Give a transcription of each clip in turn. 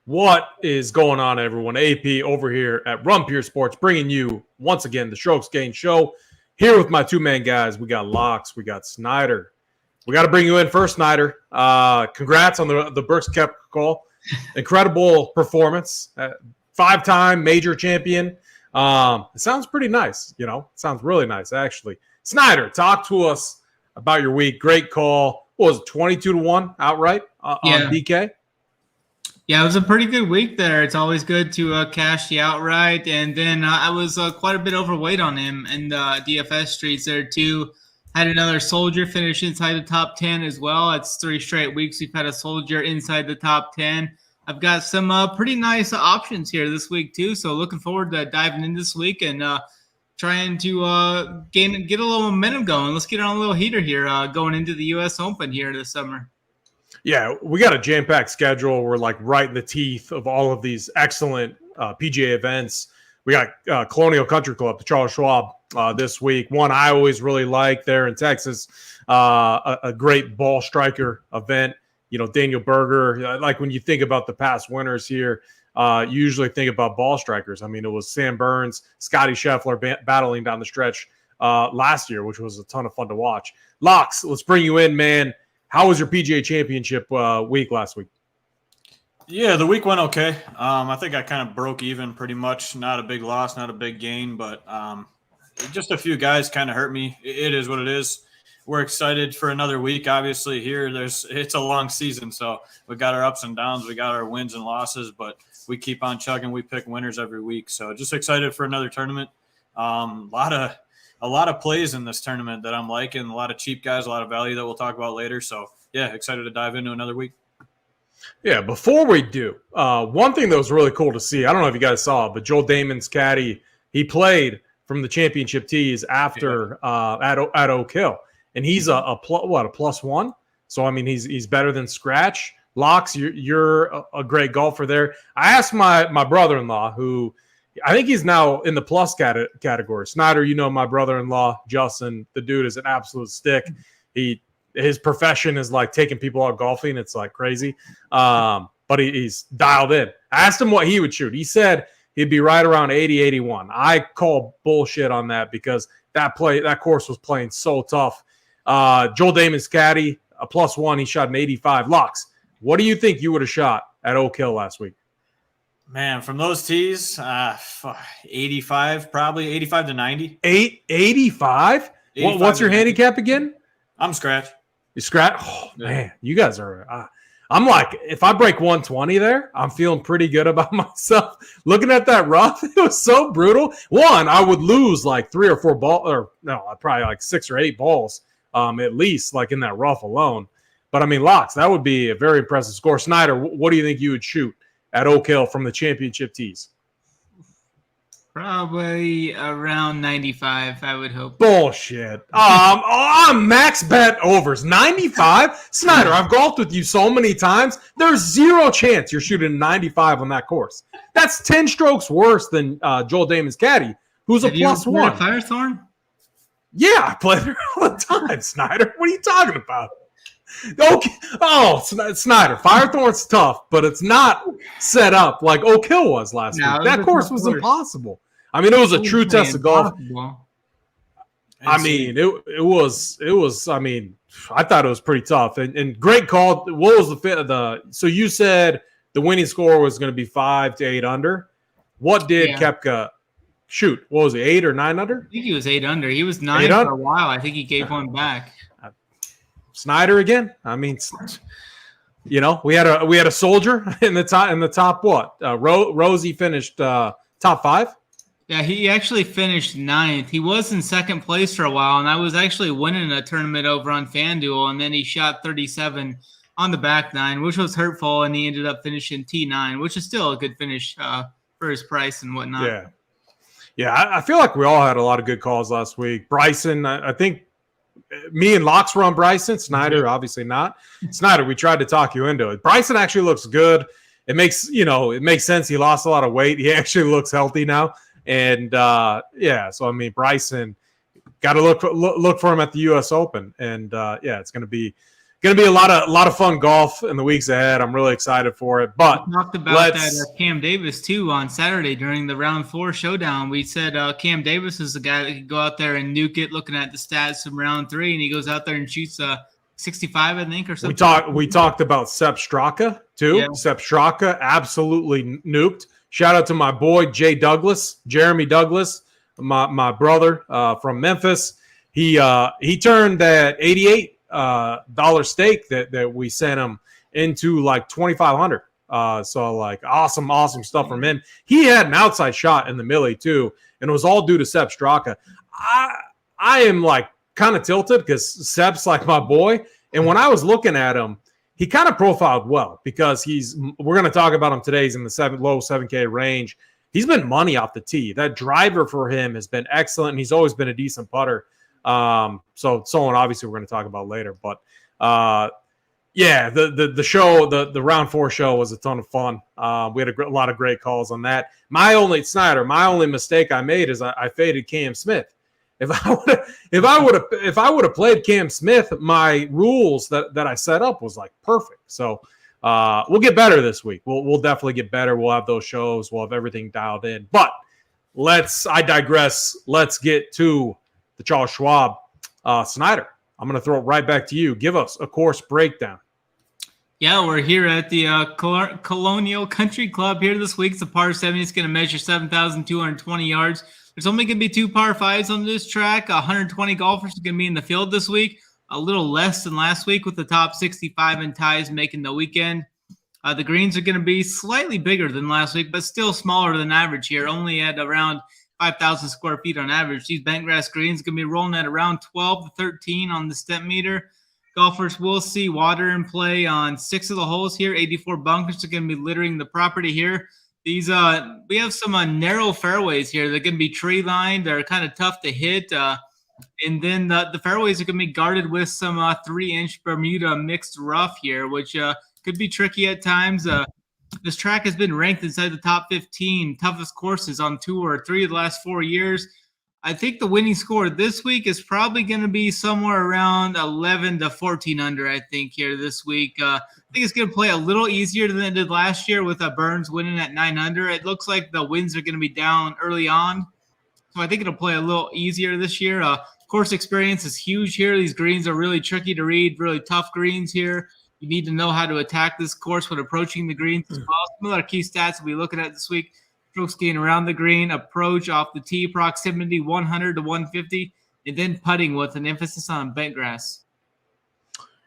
What is going on, everyone? AP over here at Run Pure Sports, bringing you once again the Strokes Gain Show. Here with my two-man guys, we got Locks, we got Snyder. We got to bring you in first, Snyder. Congrats on the Brooks Koepka call. Incredible performance. Five-time major champion. It sounds pretty nice, you know. It sounds really nice, actually. Snyder, talk to us about your week. Great call. What was it, 22-1 outright on DK? Yeah, it was a pretty good week there. It's always good to cash the outright. And then I was quite a bit overweight on him in the DFS streets there too. Had another soldier finish inside the top 10 as well. It's 3 straight weeks we've had a soldier inside the top 10. I've got some pretty nice options here this week too. So looking forward to diving in this week and trying to get a little momentum going. Let's get on a little heater here going into the U.S. Open here this summer. Yeah, we got a jam-packed schedule. We're like right in the teeth of all of these excellent PGA events. We got Colonial Country Club, the Charles Schwab this week. One I always really like there in Texas, a great ball striker event. You know, Daniel Berger. Like when you think about the past winners here, you usually think about ball strikers. I mean, it was Sam Burns, Scotty Scheffler battling down the stretch last year, which was a ton of fun to watch. Locks, let's bring you in, man. How was your PGA Championship week last week? Yeah, the week went okay. I think I kind of broke even pretty much. Not a big loss, not a big gain, but just a few guys kind of hurt me. It is what it is. We're excited for another week. Obviously, here it's a long season, so we got our ups and downs, we got our wins and losses, but we keep on chugging. We pick winners every week, so just excited for another tournament. A lot of plays in this tournament that I'm liking, a lot of cheap guys, a lot of value that we'll talk about later. So, yeah, excited to dive into another week. Yeah, before we do, one thing that was really cool to see, I don't know if you guys saw it, but Joel Damon's caddy, he played from the championship tees after at Oak Hill. And he's a +1? So, I mean, he's better than scratch. Locks, you're a great golfer there. I asked my brother-in-law, who – I think he's now in the plus category. Snyder, you know my brother-in-law, Justin. The dude is an absolute stick. His profession is like taking people out golfing. It's like crazy. But he's dialed in. I asked him what he would shoot. He said he'd be right around 80, 81. I call bullshit on that because that course was playing so tough. Joel Damon's caddy, a +1. He shot an 85. Locks, what do you think you would have shot at Oak Hill last week? Man, from those tees, 85 probably, 85 to 90. 85? What's your handicap again? I'm scratch. You scratch? Oh, man, you guys are I'm like, if I break 120 there, I'm feeling pretty good about myself. Looking at that rough, it was so brutal. One, I would lose like 3 or 4 balls, or no, probably like 6 or 8 balls at least, like in that rough alone. But, I mean, Locks, that would be a very impressive score. Snyder, what do you think you would shoot at Oak Hill from the championship tees? Probably around 95, I would hope. Bullshit. Max bet overs. 95? Snyder, I've golfed with you so many times. There's zero chance you're shooting 95 on that course. That's 10 strokes worse than Joel Damon's caddy, who's a +1. Firethorn? Yeah, I play there all the time, Snyder. What are you talking about? Okay. Oh, Snyder, Firethorn's tough, but it's not set up like Oak Hill was last week. That course was impossible. I mean, it was a true test of golf. I mean, it was. I mean, I thought it was pretty tough and great call. What was the so you said the winning score was going to be 5 to 8 under. What did Koepka shoot? What was it, 8 or 9 under? I think he was 8 under. He was 9 for a while. I think he gave one back. Snyder again. I mean, you know, we had a soldier in the top. What? Rosie finished top 5. Yeah, he actually finished 9th. He was in second place for a while, and I was actually winning a tournament over on FanDuel, and then he shot 37 on the back 9, which was hurtful, and he ended up finishing T9, which is still a good finish for his price and whatnot. Yeah. I feel like we all had a lot of good calls last week. Bryson, I think. Me and Locks were on Bryson. Snyder, obviously not. Snyder, we tried to talk you into it. Bryson actually looks good. It makes sense. He lost a lot of weight. He actually looks healthy now. And, so, I mean, Bryson, got to look for him at the U.S. Open. And, it's going to be going to be a lot of fun golf in the weeks ahead. I'm really excited for it. But we talked about that Cam Davis too on Saturday during the round 4 showdown. We said Cam Davis is the guy that could go out there and nuke it. Looking at the stats from round 3, and he goes out there and shoots 65, I think, or something. We talked about Sepp Straka too. Yeah. Sepp Straka absolutely nuked. Shout out to my boy Jeremy Douglas, my brother from Memphis. He turned that $88 stake that we sent him into like 2,500. So like awesome stuff from him. He had an outside shot in the Millie too, and it was all due to Sepp Straka. I am like kind of tilted because Sepp's like my boy, and when I was looking at him, he kind of profiled well because we're going to talk about him today. He's in the low 7K range. He's been money off the tee. That driver for him has been excellent, and he's always been a decent putter. So someone obviously we're going to talk about later, but yeah, the show, the round 4 show was a ton of fun. We had a lot of great calls on that. My only mistake I made is I faded Cam Smith. If I would have played Cam Smith, my rules that I set up was like perfect. So we'll get better this week. We'll definitely get better. We'll have those shows. We'll have everything dialed in. But I digress. Let's get to the Charles Schwab. Snyder, I'm going to throw it right back to you. Give us a course breakdown. Yeah, we're here at the Colonial Country Club here this week. It's a par 70. It's going to measure 7,220 yards. There's only going to be 2 par 5s on this track. 120 golfers are going to be in the field this week. A little less than last week with the top 65 in ties making the weekend. The greens are going to be slightly bigger than last week, but still smaller than average here, only at around 5,000 square feet on average. These bentgrass greens are going to be rolling at around 12 to 13 on the step meter. Golfers will see water in play on 6 of the holes here. 84 bunkers are going to be littering the property here. These we have some narrow fairways here. They're going to be tree lined. They're kind of tough to hit. And then the fairways are going to be guarded with some 3-inch Bermuda mixed rough here, which could be tricky at times. This track has been ranked inside the top 15 toughest courses on tour 3 of the last 4 years. I think the winning score this week is probably going to be somewhere around 11 to 14 under, I think, here this week. I think it's going to play a little easier than it did last year with Burns winning at 9 under. It looks like the winds are going to be down early on. So I think it'll play a little easier this year. Course experience is huge here. These greens are really tricky to read, really tough greens here. You need to know how to attack this course when approaching the greens as well. Some of our key stats we'll be looking at this week: strokes gained around the green, approach off the tee, proximity 100 to 150, and then putting with an emphasis on bent grass.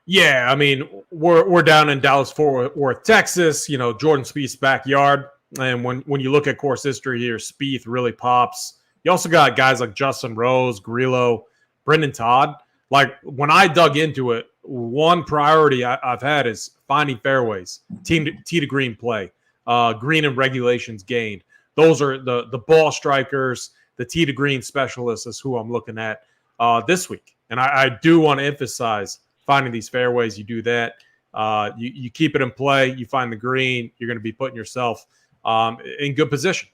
Yeah, I mean, we're down in Dallas-Fort Worth, Texas, Jordan Spieth's backyard. And when you look at course history here, Spieth really pops. You also got guys like Justin Rose, Grillo, Brendan Todd. Like, when I dug into it, one priority I've had is finding fairways, tee to green play, green and regulations gained. Those are the ball strikers, the tee to green specialists is who I'm looking at this week. And I do want to emphasize finding these fairways. You do that. You keep it in play. You find the green. You're going to be putting yourself in good position.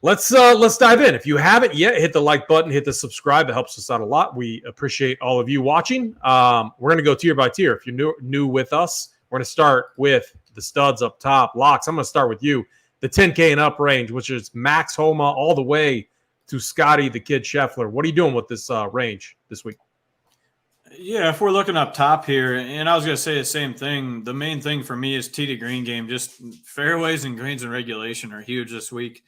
Let's dive in. If you haven't yet, hit the like button, hit the subscribe. It helps us out a lot. We appreciate all of you watching. We're going to go tier by tier. If you're new with us, we're going to start with the studs up top. Locks, I'm going to start with you. The 10K and up range, which is Max Homa all the way to Scotty the Kid Scheffler. What are you doing with this range this week? Yeah, if we're looking up top here, and I was going to say the same thing, the main thing for me is tee to green game. Just fairways and greens and regulation are huge this week.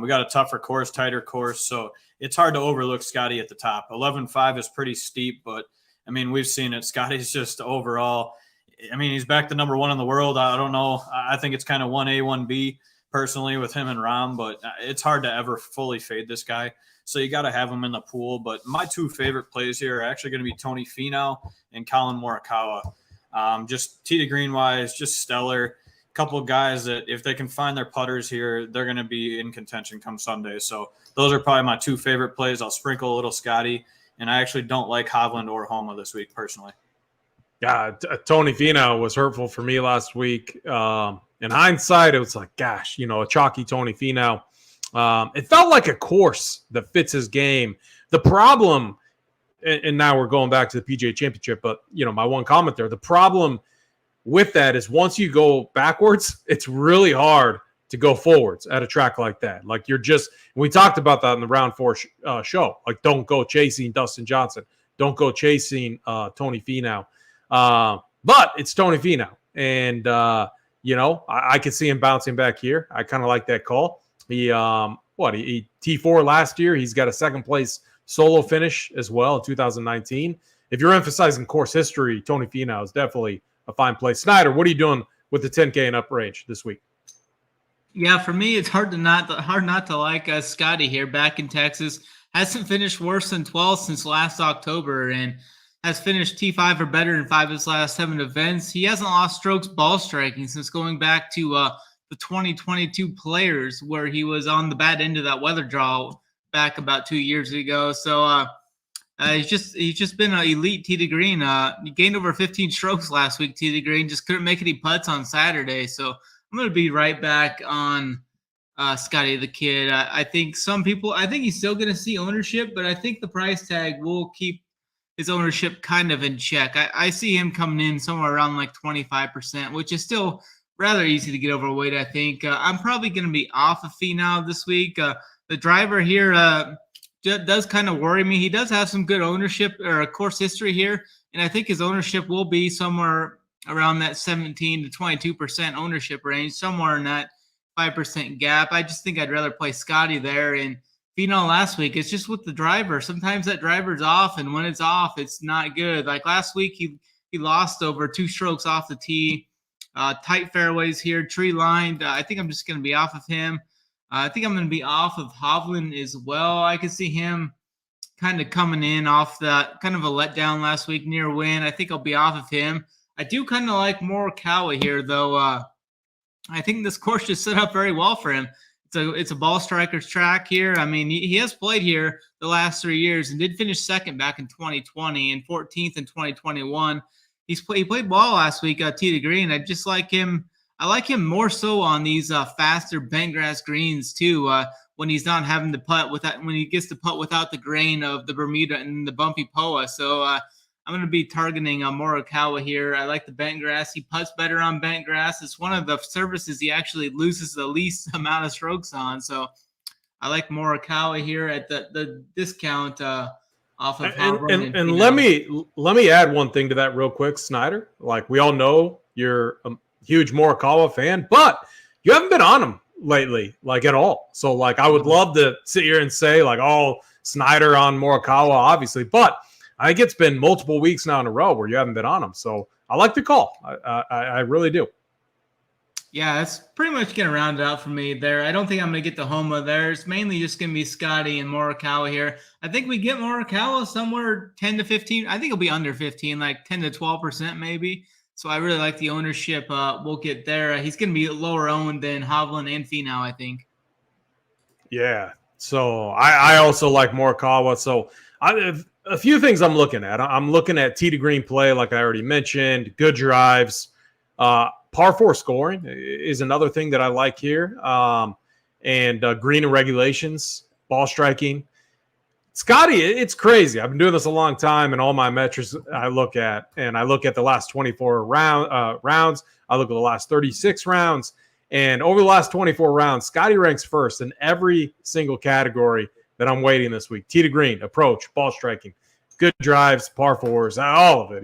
We got a tougher course, tighter course, so it's hard to overlook Scotty at the top. 11.5 is pretty steep, but, I mean, we've seen it. Scotty's just overall – I mean, he's back to number 1 in the world. I don't know. I think it's kind of 1A, 1B personally with him and Rahm, but it's hard to ever fully fade this guy. So you got to have him in the pool. But my 2 favorite plays here are actually going to be Tony Finau and Colin Morikawa. Just tee to green wise, just stellar. Couple of guys that if they can find their putters here, they're going to be in contention come Sunday. So those are probably my 2 favorite plays. I'll sprinkle a little Scotty, and I actually don't like Hovland or Homa this week personally. Yeah, Tony Finau was hurtful for me last week. In hindsight, it was like, gosh, a chalky Tony Finau. It felt like a course that fits his game. The problem and now we're going back to the PGA Championship, but my one comment there, the problem with that is once you go backwards, it's really hard to go forwards at a track like that. Like we talked about that in the round 4 show. Like, don't go chasing Dustin Johnson. Don't go chasing Tony Finau. But it's Tony Finau. And, I could see him bouncing back here. I kind of like that call. He T4 last year. He's got a second place solo finish as well in 2019. If you're emphasizing course history, Tony Finau is definitely a fine play. Snyder, what are you doing with the 10K and up range this week? Yeah, for me, it's hard not to like Scotty here back in Texas. Hasn't finished worse than 12th since last October, and has finished T5 or better in 5 of his last 7 events. He hasn't lost strokes ball striking since going back to the 2022 Players, where he was on the bad end of that weather draw back about 2 years ago. So he's just been an elite tee to green. He gained over 15 strokes last week tee to green. Just couldn't make any putts on Saturday. So I'm going to be right back on Scotty the Kid. I think he's still going to see ownership, but I think the price tag will keep his ownership kind of in check. I see him coming in somewhere around like 25%, which is still rather easy to get overweight, I think. I'm probably going to be off of Finau this week. The driver here does kind of worry me. He does have some good ownership or course history here, and I think his ownership will be somewhere around that 17 to 22% ownership range, somewhere in that 5% gap. I just think I'd rather play Scotty there. And Finau last week, it's just with the driver. Sometimes that driver's off, and when it's off, it's not good. Like last week, he lost over 2 strokes off the tee. Tight fairways here, tree lined. I think I'm just going to be off of him. I think I'm going to be off of Hovland as well. I could see him kind of coming in off that kind of a letdown last week near win. I think I'll be off of him. I do kind of like Morikawa here, though. I think this course just set up very well for him. It's a ball striker's track here. I mean, he has played here the last 3 years and did finish second back in 2020 and 14th in 2021. He played ball last week, tee to green. I just like him. I like him more so on these faster bent grass greens too. When he's not having to putt when he gets to putt without the grain of the Bermuda and the bumpy POA. So I'm going to be targeting Morikawa here. I like the bent grass. He putts better on bent grass. It's one of the surfaces he actually loses the least amount of strokes on. So I like Morikawa here at the discount off of Hovland. And let me add one thing to that real quick, Snyder. Like, we all know you're a huge Morikawa fan, but you haven't been on him lately, like, at all. So, like, I would love to sit here and say, like, oh, Snyder on Morikawa, obviously, but I think it's been multiple weeks now in a row where you haven't been on him. So I like the call. I really do. Yeah, that's pretty much going to round it out for me there. I don't think I'm going to get the Homa there. It's mainly just going to be Scotty and Morikawa here. I think we get Morikawa somewhere 10 to 15. I think it'll be under 15, like 10 to 12% maybe. So I really like the ownership. We'll get there. He's going to be lower owned than Hovland and Finau, I think. Yeah. So I also like Morikawa. So a few things I'm looking at. I'm looking at tee to green play, like I already mentioned, good drives. Par 4 scoring is another thing that I like here. And green and regulations, ball striking. Scotty, it's crazy. I've been doing this a long time, and all my metrics I look at, and I look at the last 24 rounds. I look at the last 36 rounds. And over the last 24 rounds, Scotty ranks first in every single category that I'm waiting this week. Tee to green, approach, ball striking, good drives, par 4s, all of it.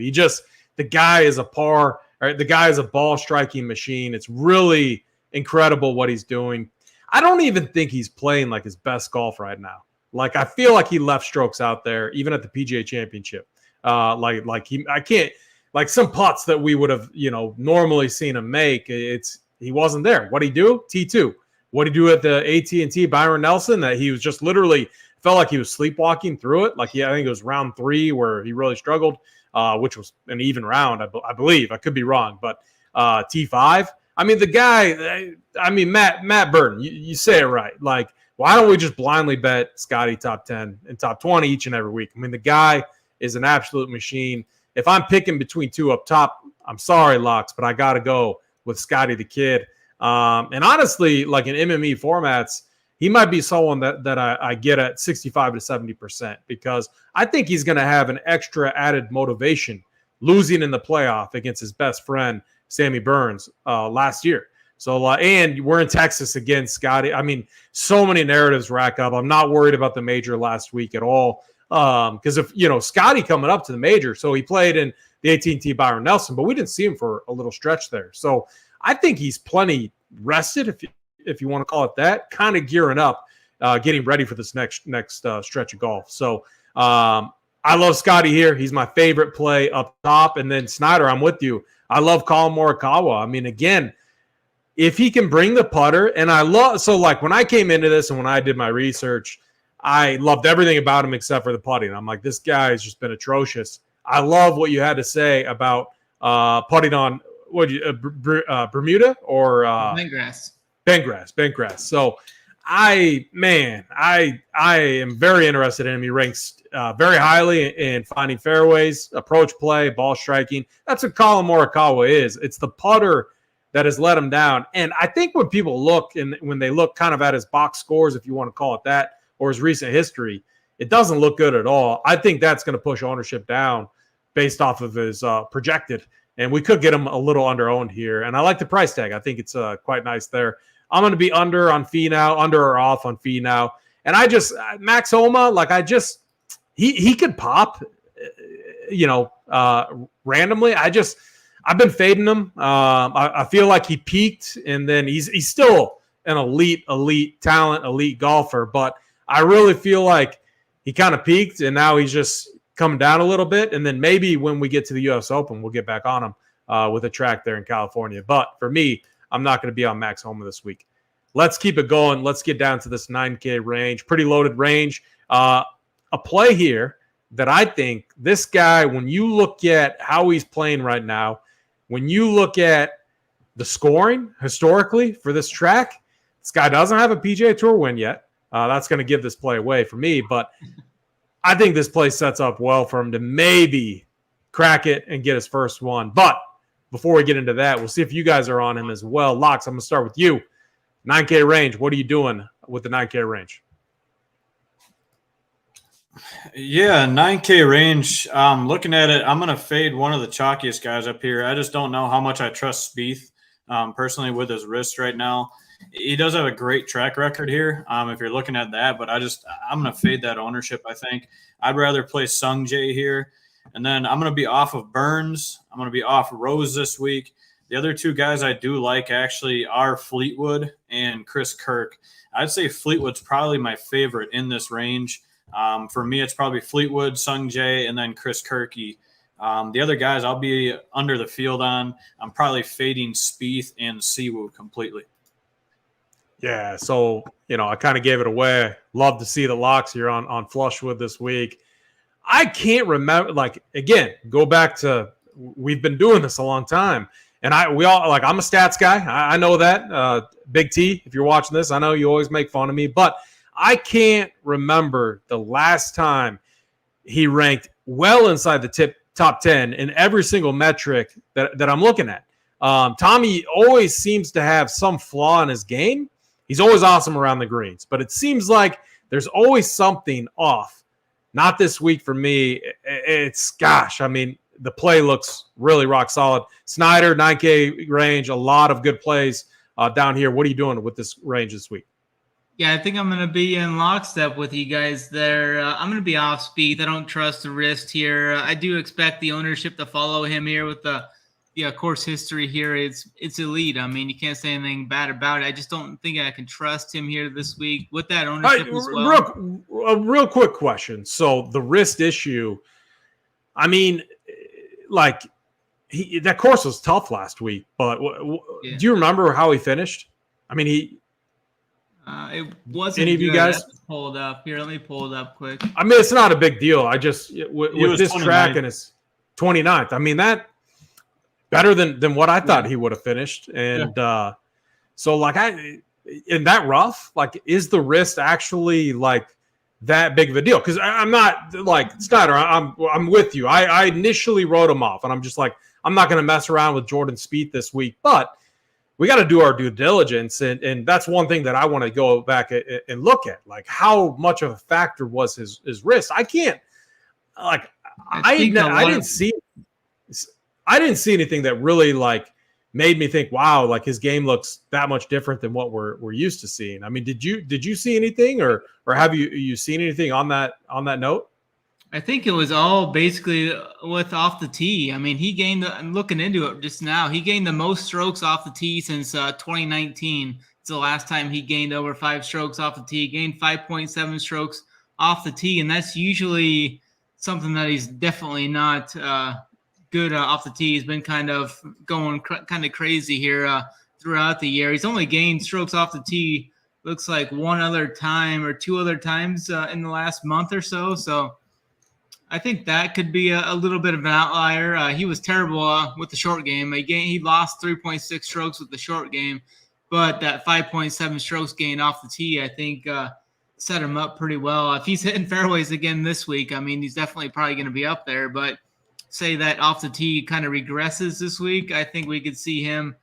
The guy is a ball striking machine. It's really incredible what he's doing. I don't even think he's playing like his best golf right now. Like, I feel like he left strokes out there, even at the PGA Championship. Like some putts that we would have, normally seen him make. He wasn't there. What'd he do? T2. What'd he do at the AT&T Byron Nelson? That he was just literally felt like he was sleepwalking through it. Like, I think it was round 3 where he really struggled, which was an even round, I believe. I could be wrong, but T5. I mean, the guy. I mean, Matt Burton. You say it right. Like, why don't we just blindly bet Scotty top 10 and top 20 each and every week? I mean, the guy is an absolute machine. If I'm picking between 2 up top, I'm sorry, Locks, but I got to go with Scotty the Kid. And honestly, like in MME formats, he might be someone that I get at 65 to 70% because I think he's going to have an extra added motivation losing in the playoff against his best friend, Sammy Burns, last year. So, and we're in Texas again, Scotty. I mean, so many narratives rack up. I'm not worried about the major last week at all. Because if, Scotty coming up to the major, so he played in the AT&T Byron Nelson, but we didn't see him for a little stretch there. So I think he's plenty rested, if you want to call it that, kind of gearing up, getting ready for this next stretch of golf. So I love Scotty here. He's my favorite play up top. And then Snyder, I'm with you. I love Colin Morikawa. I mean, again, if he can bring the putter, and when I came into this and when I did my research, I loved everything about him except for the putting. I'm like, this guy has just been atrocious. I love what you had to say about putting on Bermuda or Bentgrass. So I am very interested in him. He ranks very highly in finding fairways, approach play, ball striking. That's what Colin Morikawa is. It's the putter that has let him down. And I think when people look, and when they look kind of at his box scores, if you want to call it that, or his recent history, it doesn't look good at all. I think that's going to push ownership down based off of his projected. And we could get him a little under-owned here. And I like the price tag. I think it's quite nice there. I'm going to be under on Finau, under or off on Finau. And Max Homa, he could pop, randomly. I've been fading him. I feel like he peaked, and then he's still an elite talent, elite golfer. But I really feel like he kind of peaked, and now he's just coming down a little bit. And then maybe when we get to the U.S. Open, we'll get back on him with a track there in California. But for me, I'm not going to be on Max Homa this week. Let's keep it going. Let's get down to this 9K range, pretty loaded range. A play here that I think this guy, when you look at how he's playing right now, when you look at the scoring historically for this track, this guy doesn't have a PGA Tour win yet. That's going to give this play away for me, but I think this play sets up well for him to maybe crack it and get his first one. But before we get into that, we'll see if you guys are on him as well. Locks, I'm going to start with you. 9K range, what are you doing with the 9K range? Yeah, 9K range. Looking at it, I'm going to fade one of the chalkiest guys up here. I just don't know how much I trust Spieth personally with his wrist right now. He does have a great track record here if you're looking at that, but I'm going to fade that ownership, I think. I'd rather play Sung Jae here. And then I'm going to be off of Burns. I'm going to be off Rose this week. The other two guys I do like actually are Fleetwood and Chris Kirk. I'd say Fleetwood's probably my favorite in this range. For me, it's probably Fleetwood, Sung Jae, and then Chris Kirky. The other guys I'll be under the field on. I'm probably fading Spieth and Siwoo completely. Yeah, so, I kind of gave it away. Love to see the locks here on Flushwood this week. I can't remember, again, go back to, we've been doing this a long time. And I'm a stats guy. I know that. Big T, if you're watching this, I know you always make fun of me. But I can't remember the last time he ranked well inside the top 10 in every single metric that I'm looking at. Tommy always seems to have some flaw in his game. He's always awesome around the greens, but it seems like there's always something off. Not this week for me. The play looks really rock solid. Snyder, 9K range, a lot of good plays down here. What are you doing with this range this week? Yeah, I think I'm going to be in lockstep with you guys there. I'm going to be off Spieth. I don't trust the wrist here. I do expect the ownership to follow him here with the course history here. It's elite. I mean, you can't say anything bad about it. I just don't think I can trust him here this week with that ownership as well. A real quick question. So the wrist issue, I mean, that course was tough last week, but do you remember how he finished? I mean, it wasn't any of you guys pulled up here. Let me pull it up quick. I mean, it's not a big deal. I just with this 29th. Track and his 29th. I mean, that better than what I thought he would have finished. And so in that rough, is the wrist actually that big of a deal? Because I'm not Snyder. I'm with you. I initially wrote him off, and I'm just I'm not going to mess around with Jordan Spieth this week. But we got to do our due diligence. And that's one thing that I want to go back and look at, like how much of a factor was his wrist. I can't, like, I didn't see anything that really like made me think, wow, like his game looks that much different than what we're used to seeing. I mean, did you see anything, or have you seen anything on that note? I think it was all basically with off the tee. I mean, I'm looking into it just now. He gained the most strokes off the tee since 2019. It's the last time he gained over 5 strokes off the tee. He gained 5.7 strokes off the tee, and that's usually something that he's definitely not good off the tee. He's been kind of going kind of crazy here throughout the year. He's only gained strokes off the tee, looks like 1 other time or 2 other times in the last month or so. So I think that could be a little bit of an outlier. He was terrible with the short game. He lost 3.6 strokes with the short game, but that 5.7 strokes gain off the tee, I think, set him up pretty well. If he's hitting fairways again this week, I mean, he's definitely probably going to be up there. But say that off the tee kind of regresses this week, I think we could see him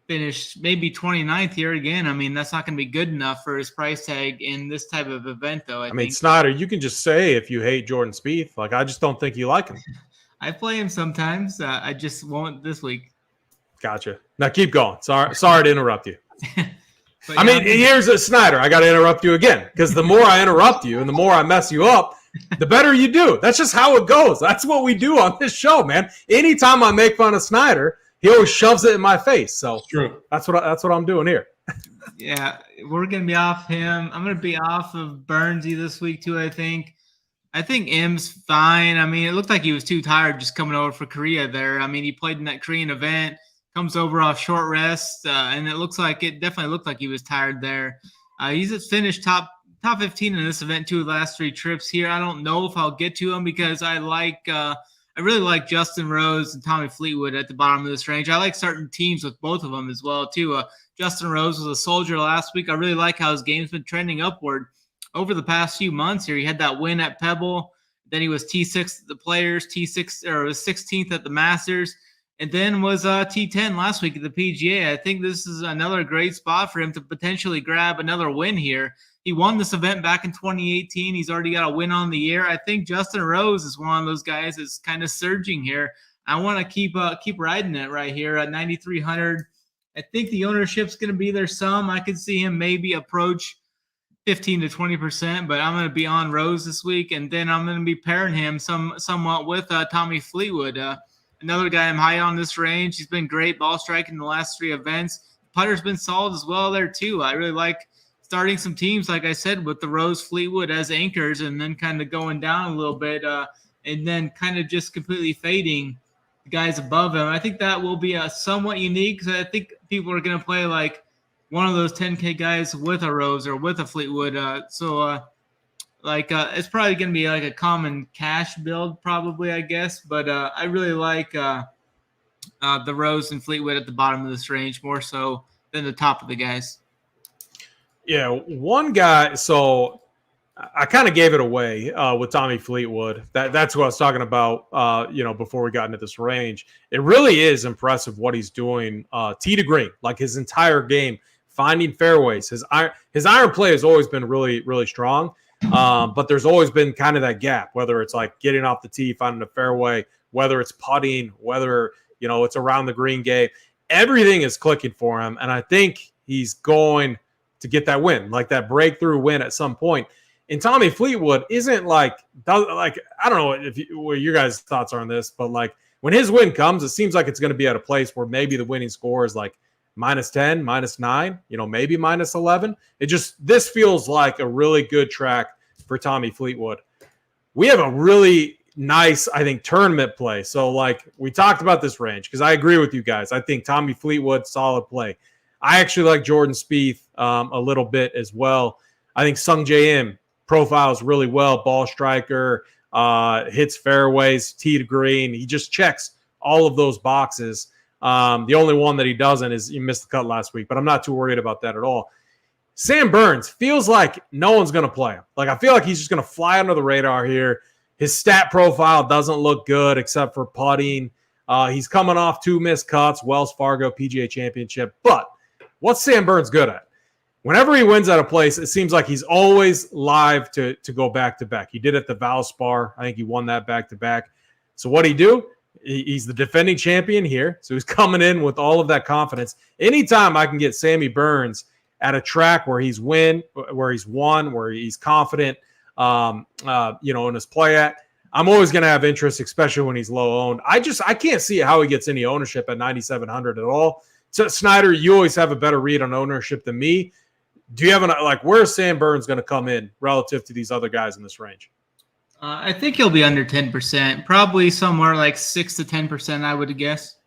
finish maybe 29th here again. I mean, that's not going to be good enough for his price tag in this type of event, though. I mean, Snyder, you can just say if you hate Jordan Spieth. Like, I just don't think you like him. I play him sometimes. I just won't this week. Gotcha. Now keep going. Sorry to interrupt you. Here's a Snyder. I got to interrupt you again, because the more I interrupt you and the more I mess you up, the better you do. That's just how it goes. That's what we do on this show, man. Anytime I make fun of Snyder, he always shoves it in my face. So true. That's what I'm doing here. Yeah, we're gonna be off him. I'm gonna be off of Burnsy this week too. I think M's fine. I mean, it looked like he was too tired just coming over for Korea there. I mean, he played in that Korean event, comes over off short rest, and it definitely looked like he was tired there. He's finished top 15 in this event too, the last 3 trips here. I don't know if I'll get to him because I really like Justin Rose and Tommy Fleetwood at the bottom of this range. I like certain teams with both of them as well, too. Justin Rose was a soldier last week. I really like how his game's been trending upward over the past few months here. He had that win at Pebble. Then he was T6 at the Players, T6 or was 16th at the Masters, and then was T10 last week at the PGA. I think this is another great spot for him to potentially grab another win here. He won this event back in 2018. He's already got a win on the year. I think Justin Rose is one of those guys that's kind of surging here. I want to keep riding it right here at 9,300. I think the ownership's going to be there some. I could see him maybe approach 15 to 20%, but I'm going to be on Rose this week, and then I'm going to be pairing him somewhat with Tommy Fleetwood. Another guy I'm high on this range. He's been great ball striking the last 3 events. Putter's been solid as well there too. I really like starting some teams, like I said, with the Rose Fleetwood as anchors, and then kind of going down a little bit, and then kind of just completely fading the guys above him. I think that will be somewhat unique, because I think people are going to play like one of those 10K guys with a Rose or with a Fleetwood. It's probably going to be like a common cash build probably, I guess. But I really like the Rose and Fleetwood at the bottom of this range more so than the top of the guys. Yeah, one guy. So I kind of gave it away with Tommy Fleetwood. That's what I was talking about. Before we got into this range, it really is impressive what he's doing. Tee to green, like his entire game, finding fairways. His iron play has always been really, really strong. But there's always been kind of that gap, whether it's like getting off the tee, finding a fairway, whether it's putting, whether it's around the green game. Everything is clicking for him, and I think he's going to get that win, like that breakthrough win at some point. And Tommy Fleetwood isn't like I don't know what your guys' thoughts are on this, but like when his win comes, it seems like it's going to be at a place where maybe the winning score is like -10, -9, maybe -11. This feels like a really good track for Tommy Fleetwood. We have a really nice, I think, tournament play. So like we talked about this range, because I agree with you guys. I think Tommy Fleetwood, solid play. I actually like Jordan Spieth a little bit as well. I think Sung J M profiles really well. Ball striker, hits fairways, tee to green. He just checks all of those boxes. The only one that he doesn't is he missed the cut last week, but I'm not too worried about that at all. Sam Burns feels like no one's going to play him. Like I feel like he's just going to fly under the radar here. His stat profile doesn't look good except for putting. He's coming off 2 missed cuts, Wells Fargo, PGA Championship. But what's Sam Burns good at? Whenever he wins at a place, it seems like he's always live to go back-to-back. He did it at the Valspar. I think he won that back-to-back. So what he do? He's the defending champion here. So he's coming in with all of that confidence. Anytime I can get Sammy Burns at a track where he's won, where he's confident, in his play at, I'm always going to have interest, especially when he's low owned. I can't see how he gets any ownership at 9,700 at all. So Snyder, you always have a better read on ownership than me. Do you have where's Sam Burns going to come in relative to these other guys in this range? I think he'll be under 10%, probably somewhere like 6 to 10%, I would guess.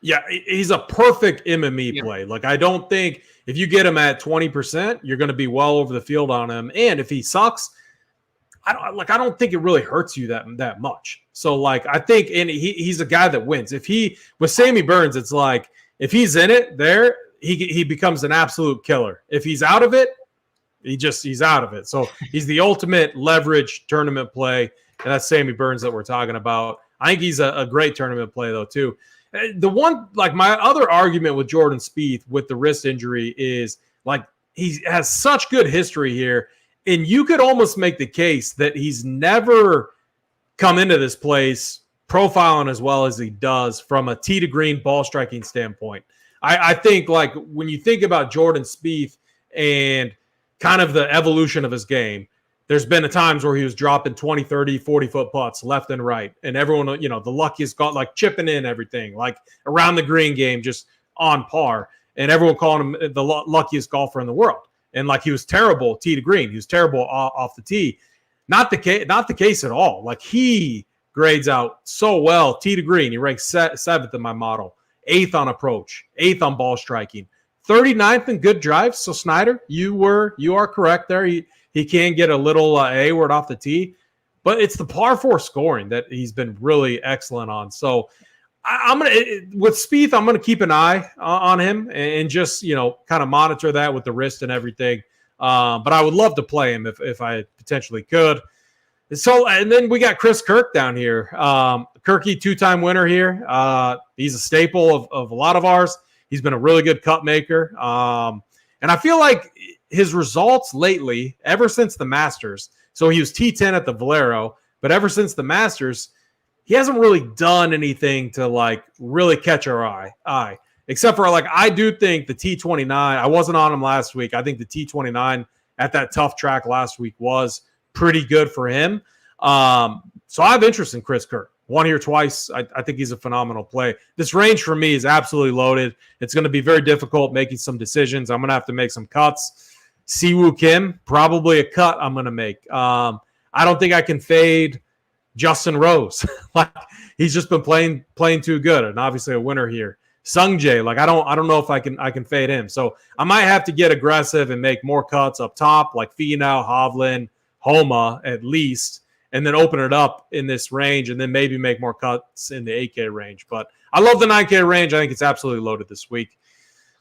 Yeah, he's a perfect MME play. Like, I don't think if you get him at 20%, you're going to be well over the field on him. And if he sucks, I don't think it really hurts you that much. So, I think, and he's a guy that wins. With Sammy Burns, it's like if he's in it there, he becomes an absolute killer. If he's out of it, he's out of it. So he's the ultimate leverage tournament play, and that's Sammy Burns that we're talking about. I think he's a great tournament play though too. The one, my other argument with Jordan Spieth with the wrist injury is he has such good history here, and you could almost make the case that he's never come into this place profiling as well as he does from a tee to green ball striking standpoint. I think when you think about Jordan Spieth and kind of the evolution of his game, there's been times where he was dropping 20, 30, 40-foot putts left and right. And everyone, the luckiest got chipping in everything, around the green game, just on par. And everyone calling him the luckiest golfer in the world. And he was terrible tee to green. He was terrible off the tee. Not the case at all. He grades out so well tee to green. He ranks 7th in my model. 8th on approach, 8th on ball striking, 39th in good drives. So Snyder, you are correct there. He can get a little A-word off the tee, but it's the par 4 scoring that he's been really excellent on. So with Spieth, I'm gonna keep an eye on him and just kind of monitor that with the wrist and everything. But I would love to play him if I potentially could. So, and then we got Chris Kirk down here. Kirky, 2-time winner here. He's a staple of a lot of ours. He's been a really good cut maker. And I feel like his results lately, ever since the Masters, so he was T10 at the Valero, but ever since the Masters, he hasn't really done anything to really catch our eye. Except for I do think the T29, I wasn't on him last week. I think the T29 at that tough track last week was pretty good for him. So I have interest in Chris Kirk. Won here twice. I think he's a phenomenal play. This range for me is absolutely loaded. It's going to be very difficult making some decisions. I'm going to have to make some cuts. Siwoo Kim, probably a cut I'm going to make. I don't think I can fade Justin Rose. He's just been playing too good, and obviously a winner here. Sung Jae, I don't know if I can fade him. So I might have to get aggressive and make more cuts up top, like Finau, Hovland, Homa at least, and then open it up in this range, and then maybe make more cuts in the 8K range. But I love the 9K range. I think it's absolutely loaded this week.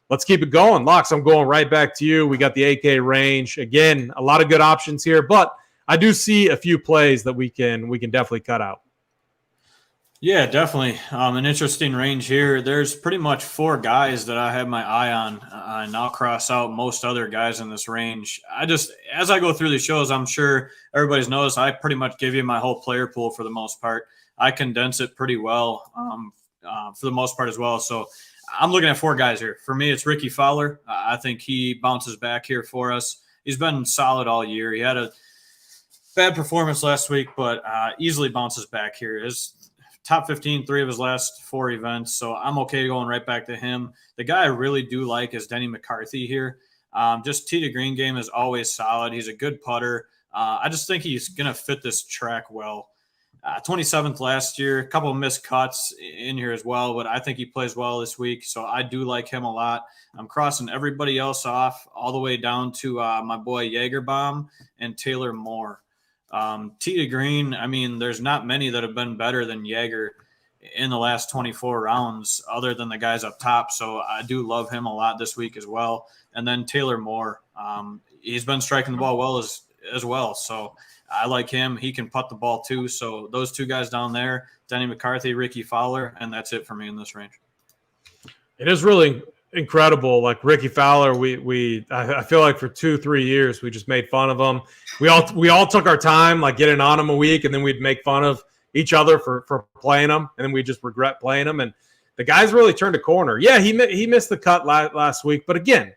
Let's keep it going. Locks, I'm going right back to you. We got the 8K range. Again, a lot of good options here, but I do see a few plays that we can definitely cut out. Yeah, definitely. An interesting range here. There's pretty much 4 guys that I have my eye on, and I'll cross out most other guys in this range. As I go through the shows, I'm sure everybody's noticed I pretty much give you my whole player pool for the most part. I condense it pretty well for the most part as well. So I'm looking at 4 guys here. For me, it's Ricky Fowler. I think he bounces back here for us. He's been solid all year. He had a bad performance last week, but easily bounces back here. His top 15, 3 of his last 4 events. So I'm okay going right back to him. The guy I really do like is Denny McCarthy here. Just tee to green game is always solid. He's a good putter. I just think he's going to fit this track well. 27th last year, a couple of missed cuts in here as well, but I think he plays well this week. So I do like him a lot. I'm crossing everybody else off all the way down to my boy Jagerbaum and Taylor Moore. Tee to green, I mean, there's not many that have been better than Jaeger in the last 24 rounds other than the guys up top. So I do love him a lot this week as well. And then Taylor Moore, he's been striking the ball well as well. So I like him. He can putt the ball too. So those two guys down there, Denny McCarthy, Ricky Fowler, and that's it for me in this range. It is really incredible. Like Ricky Fowler, I feel like for 2-3 years we just made fun of him. We all took our time, like getting on him a week, and then we'd make fun of each other for playing him, and then we just regret playing him. And the guy's really turned a corner. Yeah, he missed the cut last week, but again,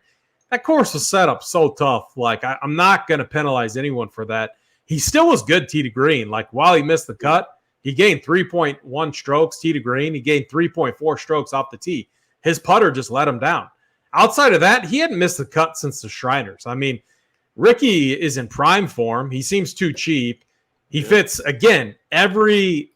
that course was set up so tough. Like I'm not going to penalize anyone for that. He still was good tee to green. Like while he missed the cut, he gained 3.1 strokes tee to green. He gained 3.4 strokes off the tee. His putter just let him down. Outside of that, he hadn't missed the cut since the Shriners. I mean, Ricky is in prime form. He seems too cheap. He fits, again, every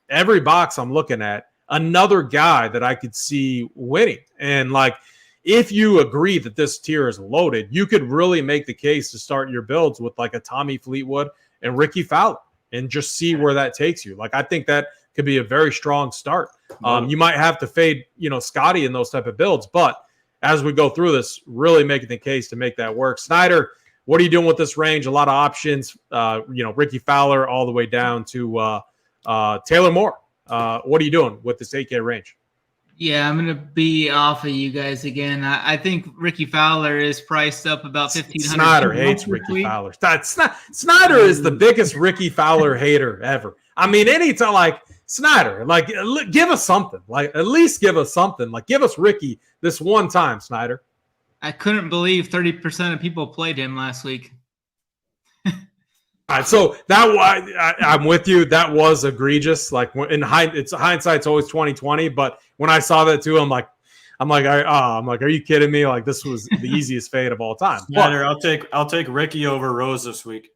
box I'm looking at, another guy that I could see winning. And, like, if you agree that this tier is loaded, you could really make the case to start your builds with, like, a Tommy Fleetwood and Ricky Fowler and just see where that takes you. Like, I think that could be a very strong start. You might have to fade, Scotty in those type of builds, but as we go through this, really making the case to make that work. Snyder, what are you doing with this range? A lot of options, Ricky Fowler all the way down to Taylor Moore. What are you doing with this 8K range? Yeah, I'm going to be off of you guys again. I think Ricky Fowler is priced up about $1,500. Snyder hates Ricky Fowler. Snyder is the biggest Ricky Fowler hater ever. I mean, anytime, like, Snyder, like, give us something. Like, at least give us something. Like, give us Ricky this one time, Snyder. I couldn't believe 30% of people played him last week. All right, so I'm with you. That was egregious. Like, hindsight's always 20/20. But when I saw that too, I'm like, are you kidding me? Like, this was the easiest fade of all time. Snyder, I'll take Ricky over Rose this week.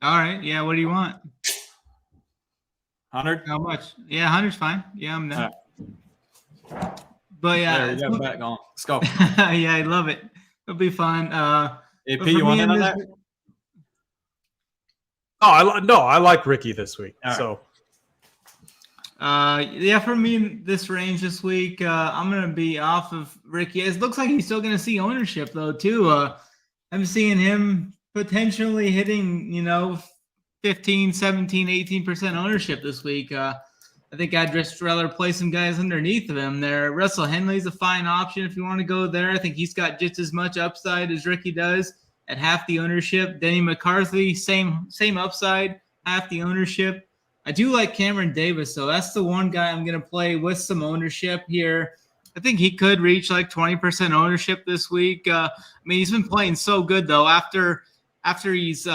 All right, yeah. What do you want? 100? How much? Yeah, 100's fine. Yeah, I'm done. Right. But yeah, there, you got bet going. Let's go. Yeah, I love it. It'll be fun. AP, you want in on that? I like Ricky this week. Right. So, yeah, for me in this range this week, I'm gonna be off of Ricky. It looks like he's still gonna see ownership though too. I'm seeing him potentially hitting, 15, 17, 18% ownership this week. I think I'd just rather play some guys underneath of him there. Russell Henley's a fine option if you want to go there. I think he's got just as much upside as Ricky does at half the ownership. Denny McCarthy, same upside, half the ownership. I do like Cameron Davis, so that's the one guy I'm going to play with some ownership here. I think he could reach like 20% ownership this week. I mean, he's been playing so good though. After he's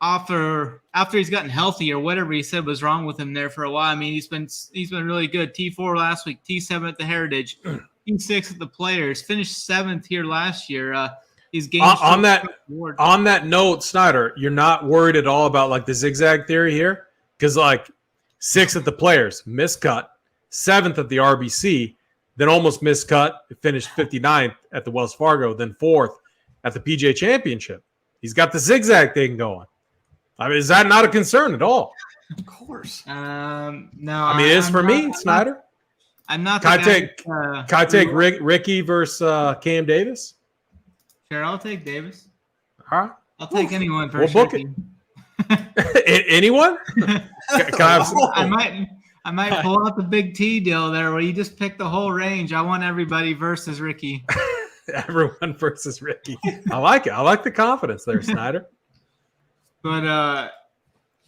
after he's gotten healthy or whatever he said was wrong with him there for a while. I mean, he's been really good. T4 last week, T7 at the Heritage, T6 at the Players, finished 7th here last year. He's gained on that note, Snyder, you're not worried at all about like the zigzag theory here, because like 6th at the Players, miscut, 7th at the RBC, then almost miscut, finished 59th at the Wells Fargo, then 4th at the PGA Championship. He's got the zigzag thing going. I mean, is that not a concern at all? Of course. No. I mean, it is for me, Snyder. I'm not. Can I take Ricky versus Cam Davis? Sure, I'll take Davis. All right. I'll take anyone versus We'll book it. Anyone? I might pull out the big T deal there where you just pick the whole range. I want everybody versus Ricky. Everyone versus Ricky. I like it. I like the confidence there, Snyder. But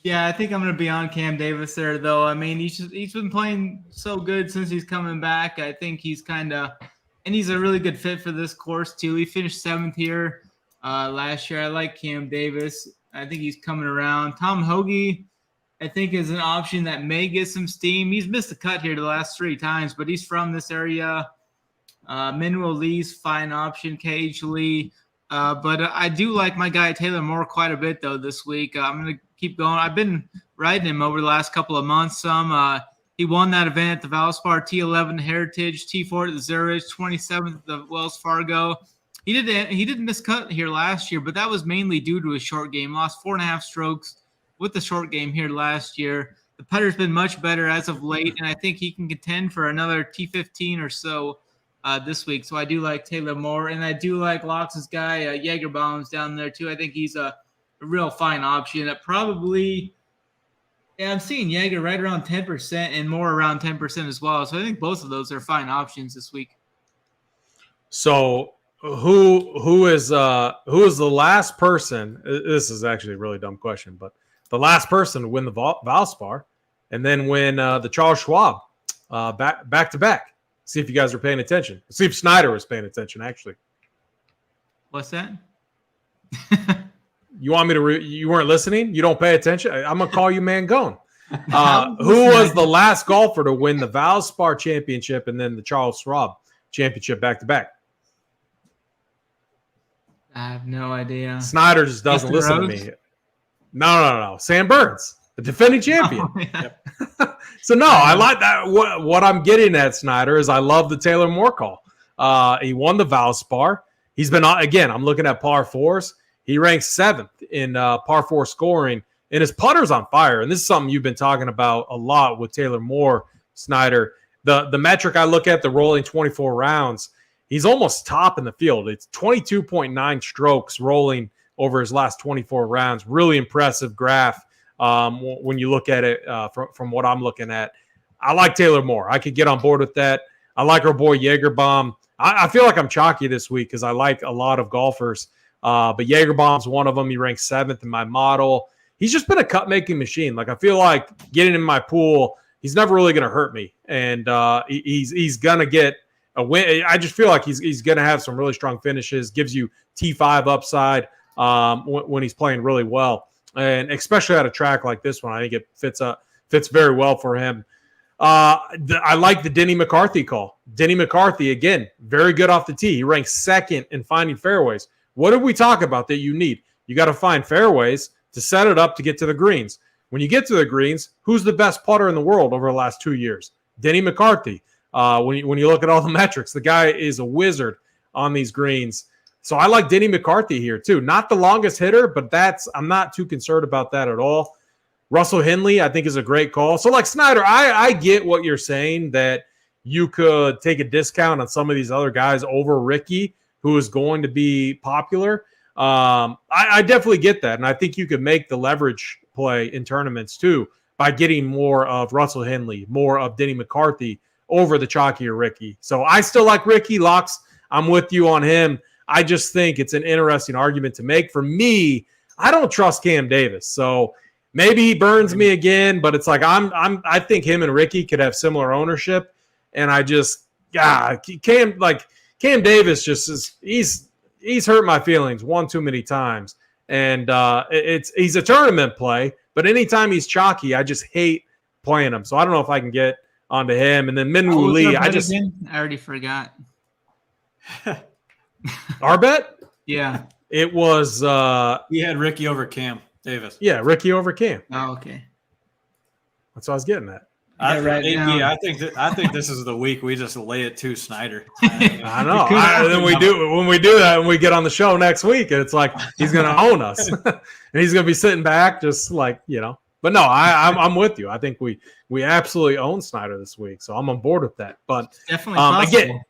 yeah, I think I'm going to be on Cam Davis there, though. I mean, he's been playing so good since he's coming back. I think he's and he's a really good fit for this course too. He finished 7th here last year. I like Cam Davis. I think he's coming around. Tom Hoagie, I think, is an option that may get some steam. He's missed the cut here the last 3 times, but he's from this area. Minwoo Lee's fine option, Cage Lee. But I do like my guy Taylor Moore quite a bit, though, this week. I'm going to keep going. I've been riding him over the last couple of months. He won that event at the Valspar, T11 Heritage, T4 at the Zurich, 27th at the Wells Fargo. He didn't miss cut here last year, but that was mainly due to his short game. Lost 4.5 strokes with the short game here last year. The putter's been much better as of late, and I think he can contend for another T15 or so this week. So I do like Taylor Moore, and I do like Locks' guy, Jagerbaum's down there too. I think he's a real fine option at probably Yeah, I'm seeing Jaeger right around 10% and more around 10% as well. So I think both of those are fine options this week. So who is the last person? This is actually a really dumb question, but the last person to win the Valspar and then win the Charles Schwab back to back. See if you guys are paying attention. See if Snyder was paying attention. Actually, what's that? You want me to? You weren't listening. You don't pay attention. I'm gonna call you Mangone. Who was the last golfer to win the Valspar Championship and then the Charles Schwab Championship back to back? I have no idea. Snyder just doesn't listen to me. No. Sam Burns, the defending champion. Oh, yeah. So no, I like that. What I'm getting at, Snyder, is I love the Taylor Moore call. He won the Valspar. He's been again. I'm looking at par fours. He ranks 7th in par 4 scoring, and his putter's on fire. And this is something you've been talking about a lot with Taylor Moore, Snyder. The metric I look at, the rolling 24 rounds, he's almost top in the field. It's 22.9 strokes rolling over his last 24 rounds. Really impressive graph when you look at it from what I'm looking at. I like Taylor Moore. I could get on board with that. I like our boy Jagerbaum. I feel like I'm chalky this week because I like a lot of golfers. But Jagerbaum's one of them. He ranks 7th in my model. He's just been a cut-making machine. Like, I feel like getting in my pool, he's never really going to hurt me. And he's going to get a win. I just feel like he's going to have some really strong finishes, gives you T5 upside when he's playing really well. And especially at a track like this one, I think it fits very well for him. I like the Denny McCarthy call. Denny McCarthy, again, very good off the tee. He ranks 2nd in finding fairways. What did we talk about that you need? You got to find fairways to set it up to get to the greens. When you get to the greens, who's the best putter in the world over the last 2 years? Denny McCarthy. When you look at all the metrics, the guy is a wizard on these greens. So I like Denny McCarthy here too. Not the longest hitter, but I'm not too concerned about that at all. Russell Henley, I think, is a great call. So, like, Snyder, I get what you're saying, that you could take a discount on some of these other guys over Ricky, who is going to be popular. I definitely get that, and I think you could make the leverage play in tournaments too by getting more of Russell Henley, more of Denny McCarthy over the chalkier Ricky. So I still like Ricky. Locks, I'm with you on him. I just think it's an interesting argument to make. For me, I don't trust Cam Davis. So maybe he burns me again, but it's like I think him and Ricky could have similar ownership. And I just Cam Davis just he's hurt my feelings one too many times. And he's a tournament play, but anytime he's chalky, I just hate playing him. So I don't know if I can get onto him. And then Minwoo Lee, I already forgot. Our bet? Yeah. It was he had Ricky over Cam Davis. Yeah, Ricky over Cam. Oh, okay. That's what I was getting at. I think this is the week we just lay it to Snyder. I know. Then when we do that and we get on the show next week, it's like he's going to own us, and he's going to be sitting back, just like, you know. But no, I'm with you. I think we absolutely own Snyder this week, so I'm on board with that. But definitely possible. Again,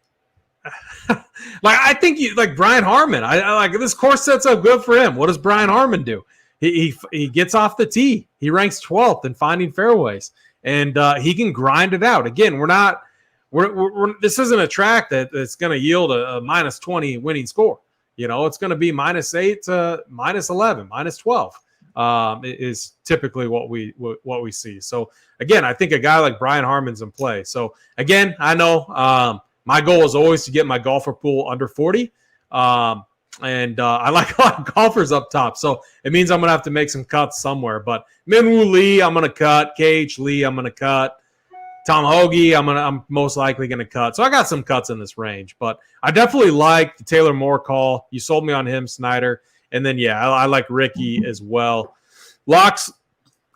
like, I think like Brian Harmon. I like this course sets up good for him. What does Brian Harmon do? He gets off the tee. He ranks 12th in finding fairways. And he can grind it out. Again, this isn't a track that's going to yield a minus 20 winning score. You know, it's going to be -8 to -11, -12 is typically what we see. So again, I think a guy like Brian Harmon's in play. So again, I know my goal is always to get my golfer pool under 40. And I like a lot of golfers up top. So it means I'm going to have to make some cuts somewhere. But Minwoo Lee, I'm going to cut. KH Lee, I'm going to cut. Tom Hoagie, I'm most likely going to cut. So I got some cuts in this range. But I definitely like the Taylor Moore call. You sold me on him, Snyder. And then, yeah, I like Ricky as well. Locks,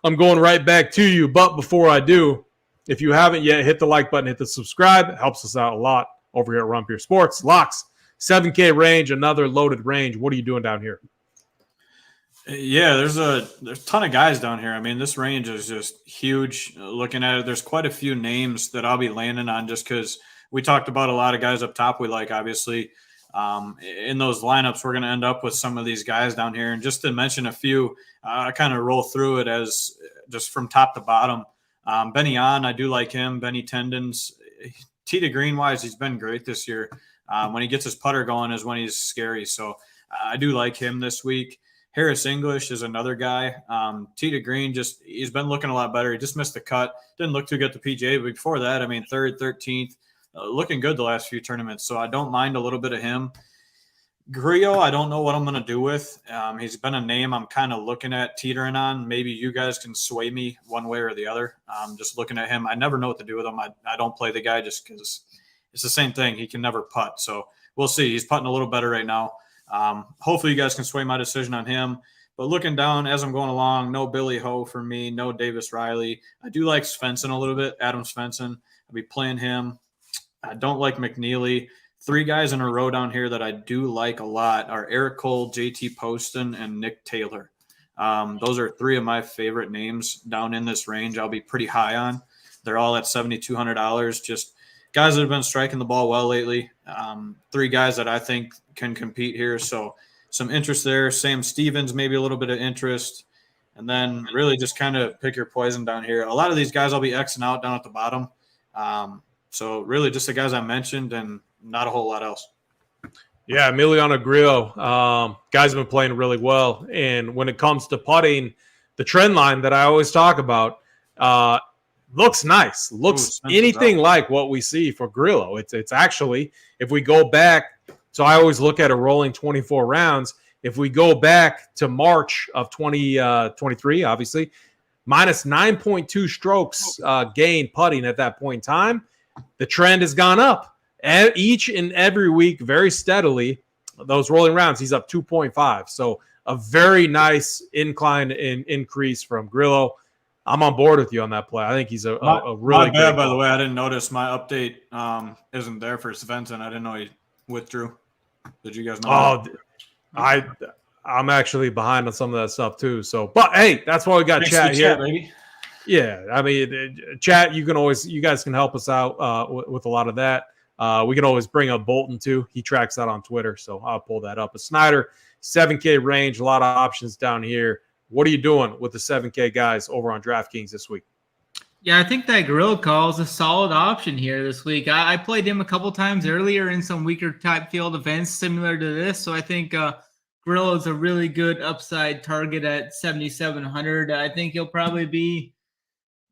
I'm going right back to you. But before I do, if you haven't yet, hit the like button, hit the subscribe. It helps us out a lot over here at Run Pure Sports. Locks. 7K range, another loaded range. What are you doing down here? Yeah, there's a ton of guys down here. I mean, this range is just huge. Looking at it, there's quite a few names that I'll be landing on just because we talked about a lot of guys up top we like, obviously. in those lineups, we're going to end up with some of these guys down here. And just to mention a few, I kind of roll through it as just from top to bottom. Benny On, I do like him. Benny Tendons. Tee to green wise, he's been great this year. When he gets his putter going is when he's scary. So I do like him this week. Harris English is another guy. Tee to green, he's been looking a lot better. He just missed the cut. Didn't look too good at the PGA, but before that, I mean, 3rd, 13th, looking good the last few tournaments. So I don't mind a little bit of him. Grillo, I don't know what I'm going to do with. He's been a name I'm kind of looking at teetering on. Maybe you guys can sway me one way or the other. Just looking at him, I never know what to do with him. I don't play the guy just because it's the same thing. He can never putt. So we'll see. He's putting a little better right now. Hopefully you guys can sway my decision on him. But looking down as I'm going along, no Billy Ho for me, no Davis Riley. I do like Svensson a little bit, Adam Svensson. I'll be playing him. I don't like McNeely. 3 guys in a row down here that I do like a lot are Eric Cole, JT Poston, and Nick Taylor. Those are 3 of my favorite names down in this range. I'll be pretty high on. They're all at $7,200. Just guys that have been striking the ball well lately. 3 guys that I think can compete here. So some interest there. Sam Stevens, maybe a little bit of interest. And then really just kind of pick your poison down here. A lot of these guys I'll be Xing out down at the bottom. So really just the guys I mentioned and not a whole lot else. Yeah, Emiliano Grillo. Guys have been playing really well. And when it comes to putting, the trend line that I always talk about looks nice. Looks anything like what we see for Grillo. It's actually, if we go back, so I always look at a rolling 24 rounds. If we go back to March of 2023, obviously, minus 9.2 strokes gained putting at that point in time, the trend has gone up. Each and every week, very steadily, those rolling rounds, he's up 2.5. So a very nice incline increase from Grillo. I'm on board with you on that play. I think he's a really good. By the way, I didn't notice my update isn't there for Svensson. I didn't know he withdrew. Did you guys know? I'm actually behind on some of that stuff too. So, but hey, that's why we got chat here, baby. Yeah, I mean, chat. You guys can help us out with a lot of that. We can always bring up Bolton too. He tracks that on Twitter, so I'll pull that up. A Snyder, 7K range, a lot of options down here. What are you doing with the 7K guys over on DraftKings this week? Yeah, I think that Grill call is a solid option here this week. I played him a couple times earlier in some weaker type field events similar to this, so I think Grill is a really good upside target at 7,700. I think he'll probably be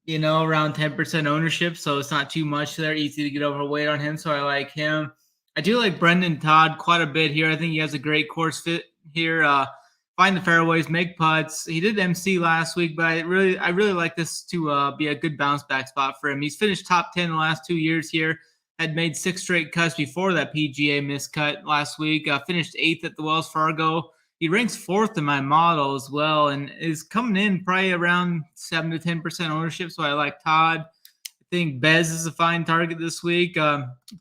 around 10% ownership, so it's not too much there. Easy to get overweight on him, so I like him. I do like Brendan Todd quite a bit here. I think he has a great course fit here. Find the fairways, make putts. He did MC last week, but I really like this to be a good bounce back spot for him. He's finished top 10 the last 2 years here. Had made 6 straight cuts before that PGA miscut last week. Finished 8th at the Wells Fargo. He ranks 4th in my model as well and is coming in probably around 7 to 10% ownership. So I like Todd. I think Bez is a fine target this week.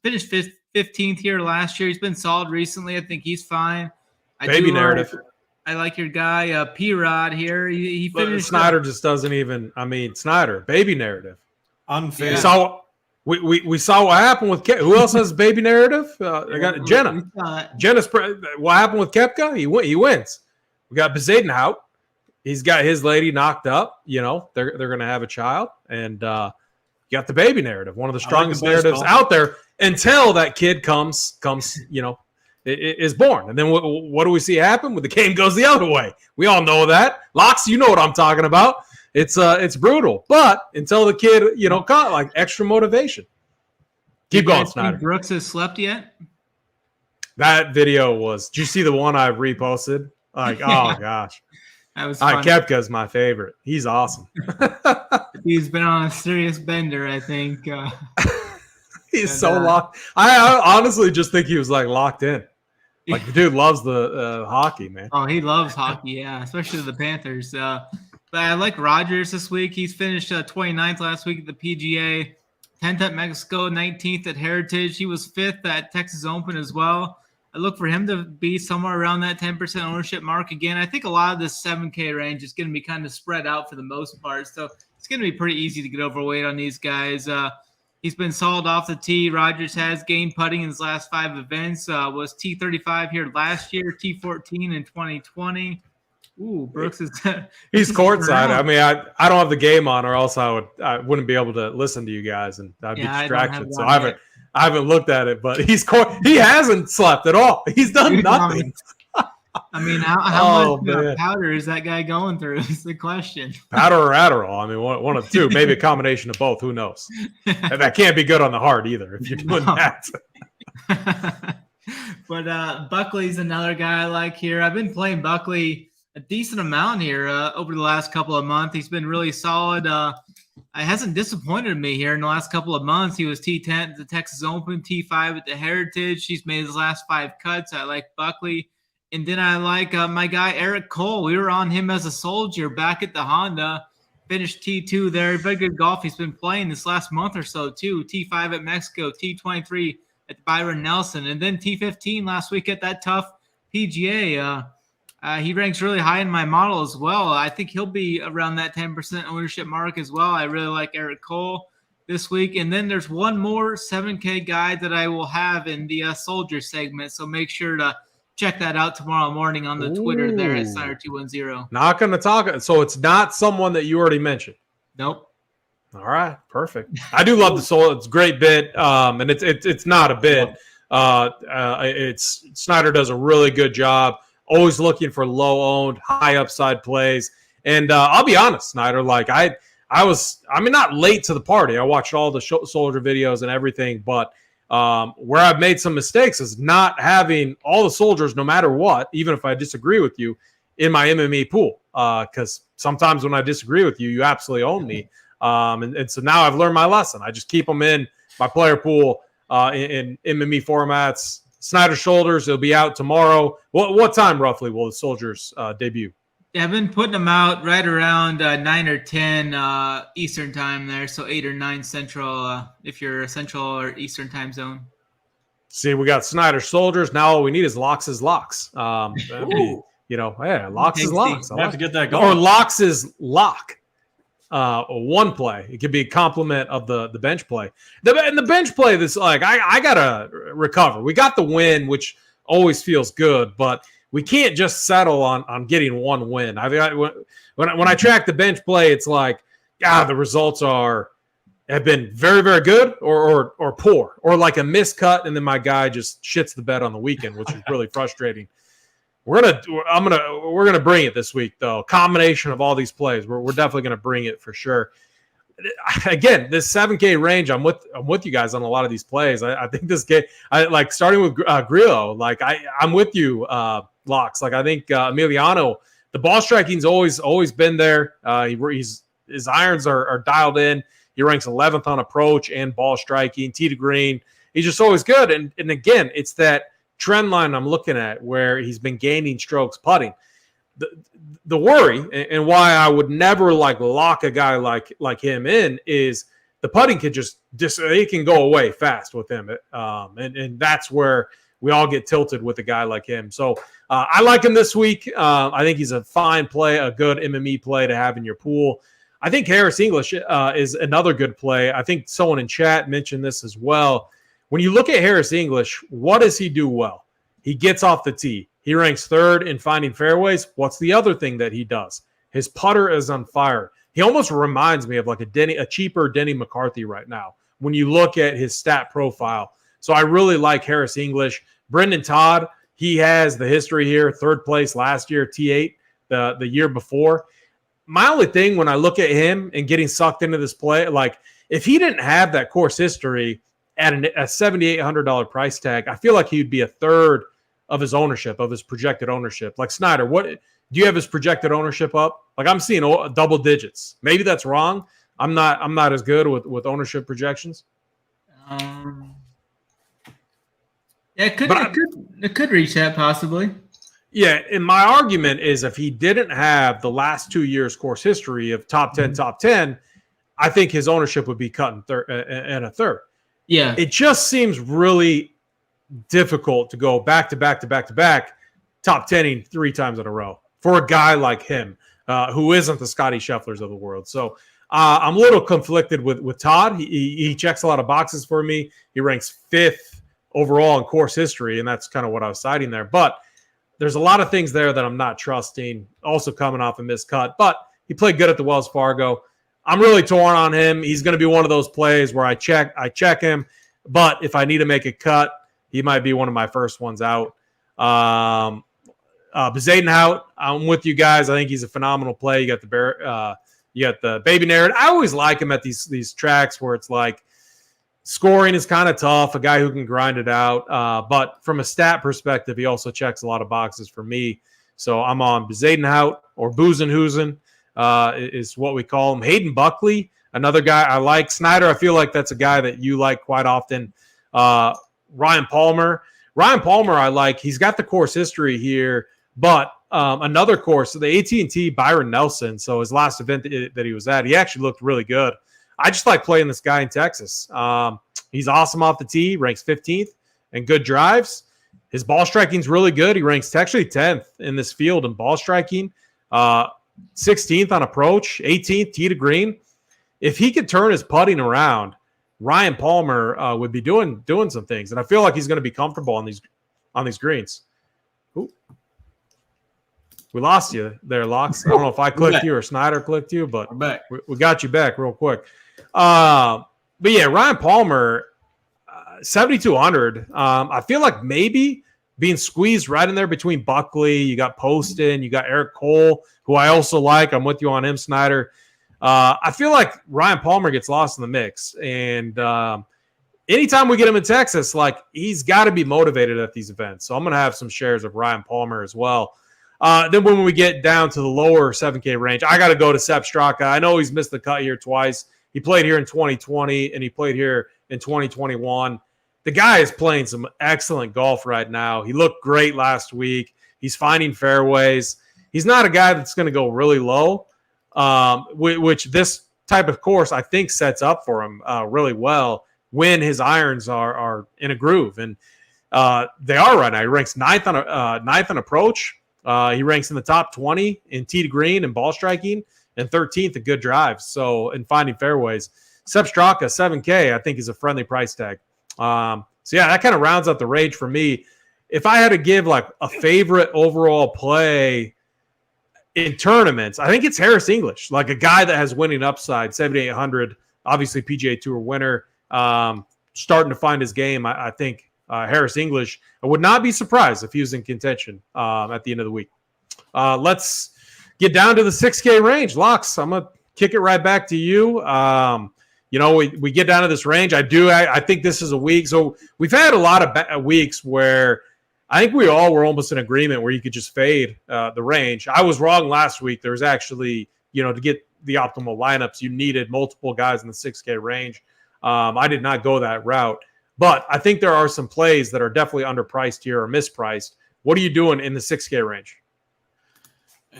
Finished 15th here last year. He's been solid recently. I think he's fine. Baby narrative. I like your guy, P-Rod here. He finished. Snyder just doesn't even. I mean, Snyder, baby narrative. Unfair. We saw what happened with who else has baby narrative? I got Jenna. Jenna's what happened with Koepka? He wins. We got Bezadenhout. He's got his lady knocked up. They're going to have a child, and you got the baby narrative, one of the strongest narratives out there until that kid comes. Is born. And then what do we see happen? When the game goes the other way. We all know that. Locks, you know what I'm talking about. It's brutal. But until the kid, got like extra motivation. Keep going, Snyder. Brooks has slept yet? That video was, did you see the one I reposted? Like, oh gosh. That was fun. Koepka's my favorite. He's awesome. He's been on a serious bender, I think. He's so locked. I honestly just think he was like locked in. Like the dude loves the hockey, man. Oh, he loves hockey, yeah, especially the Panthers. But I like Rogers this week. He's finished 29th last week at the PGA, 10th at Mexico, 19th at Heritage. He was 5th at Texas Open as well. I look for him to be somewhere around that 10% ownership mark again. I think a lot of this 7K range is going to be kind of spread out for the most part, so it's going to be pretty easy to get overweight on these guys. He's been solid off the tee. Rogers has gained putting in his last 5 events. Was T35 here last year, T14 in 2020. Ooh, Brooks is he's courtside. I mean, I don't have the game on, or else I wouldn't be able to listen to you guys, and I'd be distracted. So I haven't looked at it, but he hasn't slept at all. He's done nothing. I mean, how much powder is that guy going through? Is the question. Powder or Adderall? I mean, one of the two. Maybe a combination of both. Who knows? And that can't be good on the heart either if you're doing that. But Buckley's another guy I like here. I've been playing Buckley a decent amount here over the last couple of months. He's been really solid. It hasn't disappointed me here in the last couple of months. He was T10 at the Texas Open, T5 at the Heritage. He's made his last 5 cuts. I like Buckley. And then I like my guy, Eric Cole. We were on him as a soldier back at the Honda. Finished T2 there. Very good golf he's been playing this last month or so, too. T5 at Mexico, T23 at Byron Nelson, and then T15 last week at that tough PGA. He ranks really high in my model as well. I think he'll be around that 10% ownership mark as well. I really like Eric Cole this week. And then there's one more 7K guy that I will have in the soldier segment, so make sure to check that out tomorrow morning on the Twitter there at Snyder210. Not going to talk. So it's not someone that you already mentioned. Nope. All right, perfect. I do love the soul. It's a great bit, and it's not a bit. It's Snyder does a really good job. Always looking for low owned, high upside plays. And I'll be honest, Snyder. Like I mean, not late to the party. I watched all the soldier videos and everything, but where I've made some mistakes is not having all the soldiers, no matter what, even if I disagree with you, in my MMA pool. Because sometimes when I disagree with you, you absolutely own me. And so now I've learned my lesson. I just keep them in my player pool in MMA formats. Snyder Shoulders, it'll be out tomorrow. What time roughly will the soldiers debut? Yeah, I've been putting them out right around 9 or 10 Eastern time there, so 8 or 9 Central if you're Central or Eastern time zone. See, we got Snyder Soldiers. Now all we need is Locks is Locks. Locks is Locks. I have to get that going. Or Locks is Lock. One play. It could be a complement of the bench play. The bench play, this I gotta recover. We got the win, which always feels good, but we can't just settle on getting one win. When I track the bench play, it's like, the results have been very, very good or poor, or like a miscut, and then my guy just shits the bed on the weekend, which is really frustrating. We're gonna bring it this week, though. Combination of all these plays, we're definitely gonna bring it for sure. Again, this 7K range, I'm with you guys on a lot of these plays. I think this game, I like starting with Grillo. Like I'm with you, Locks. Like I think Emiliano, the ball striking's always been there. His irons are dialed in. He ranks 11th on approach and ball striking, tee to green. He's just always good. And again, it's that trend line I'm looking at where he's been gaining strokes putting. The worry and why I would never lock a guy like him in is the putting can just it can go away fast with him. And that's where we all get tilted with a guy like him. So I like him this week. I think he's a fine play, a good MME play to have in your pool. I think Harris English is another good play. I think someone in chat mentioned this as well. When you look at Harris English, what does he do well? He gets off the tee. He ranks 3rd in finding fairways. What's the other thing that he does? His putter is on fire. He almost reminds me of like a cheaper Denny McCarthy right now when you look at his stat profile. So I really like Harris English. Brendan Todd, he has the history here, 3rd place last year, T8 the year before. My only thing when I look at him and getting sucked into this play, like if he didn't have that course history at a $7,800 price tag, I feel like he'd be a 3rd of his ownership, of his projected ownership. Like Snyder, what do you have his projected ownership up? Like I'm seeing double digits. Maybe that's wrong. I'm not as good with ownership projections. Yeah, it could reach that possibly. Yeah, and my argument is if he didn't have the last 2 years course history of top 10, I think his ownership would be cut in a 3rd. Yeah. It just seems really difficult to go back to back top 10ing 3 times in a row for a guy like him, who isn't the Scotty Schefflers of the world. So I'm a little conflicted with Todd. He checks a lot of boxes for me. He ranks 5th overall in course history, and that's kind of what I was citing there. But there's a lot of things there that I'm not trusting. Also coming off a missed cut, but he played good at the Wells Fargo. I'm really torn on him. He's going to be one of those plays where I check him, but if I need to make a cut, he might be one of my first ones out. Bezadenhout, I'm with you guys. I think he's a phenomenal play. You got the baby narrative. I always like him at these tracks where it's like scoring is kind of tough, a guy who can grind it out. But from a stat perspective, he also checks a lot of boxes for me. So I'm on Bezadenhout or Boozenhusen is what we call him. Hayden Buckley, another guy I like. Snyder, I feel like that's a guy that you like quite often. Ryan Palmer, I like. He's got the course history here, but another course, the AT&T Byron Nelson. So his last event that he was at, he actually looked really good. I just like playing this guy in Texas. He's awesome off the tee, ranks 15th, and good drives. His ball striking is really good. He ranks actually 10th in this field in ball striking, 16th on approach, 18th tee to green. If he could turn his putting around, Ryan Palmer would be doing some things, and I feel like he's going to be comfortable on these greens. Ooh. We lost you there, Locks. I don't know if I clicked you or Snyder clicked you, but we got you back real quick. But yeah, Ryan Palmer, 7,200. I feel like maybe being squeezed right in there between Buckley. You got Poston, you got Eric Cole, who I also like. I'm with you on him, Snyder. I feel like Ryan Palmer gets lost in the mix, and anytime we get him in Texas, like he's got to be motivated at these events. So I'm going to have some shares of Ryan Palmer as well. Then when we get down to the lower 7K range, I got to go to Sepp Straka. I know he's missed the cut here twice. He played here in 2020, and he played here in 2021. The guy is playing some excellent golf right now. He looked great last week. He's finding fairways. He's not a guy that's going to go really low, which this type of course I think sets up for him really well when his irons are in a groove. And they are right now. He ranks ninth on approach. He ranks in the top 20 in tee to green and ball striking, and 13th in good drives. So in finding fairways, Sepp Straka 7K I think is a friendly price tag. So yeah, that kind of rounds out the range for me. If I had to give like a favorite overall play in tournaments, I think it's Harris English, like a guy that has winning upside, 7,800, obviously PGA Tour winner, starting to find his game. I think Harris English, I would not be surprised if he was in contention at the end of the week. Let's get down to the 6K range. Locks, I'm going to kick it right back to you. We get down to this range. I think this is a week. So we've had a lot of weeks where I think we all were almost in agreement where you could just fade the range. I was wrong last week. There was actually, to get the optimal lineups, you needed multiple guys in the 6K range. I did not go that route. But I think there are some plays that are definitely underpriced here or mispriced. What are you doing in the 6K range?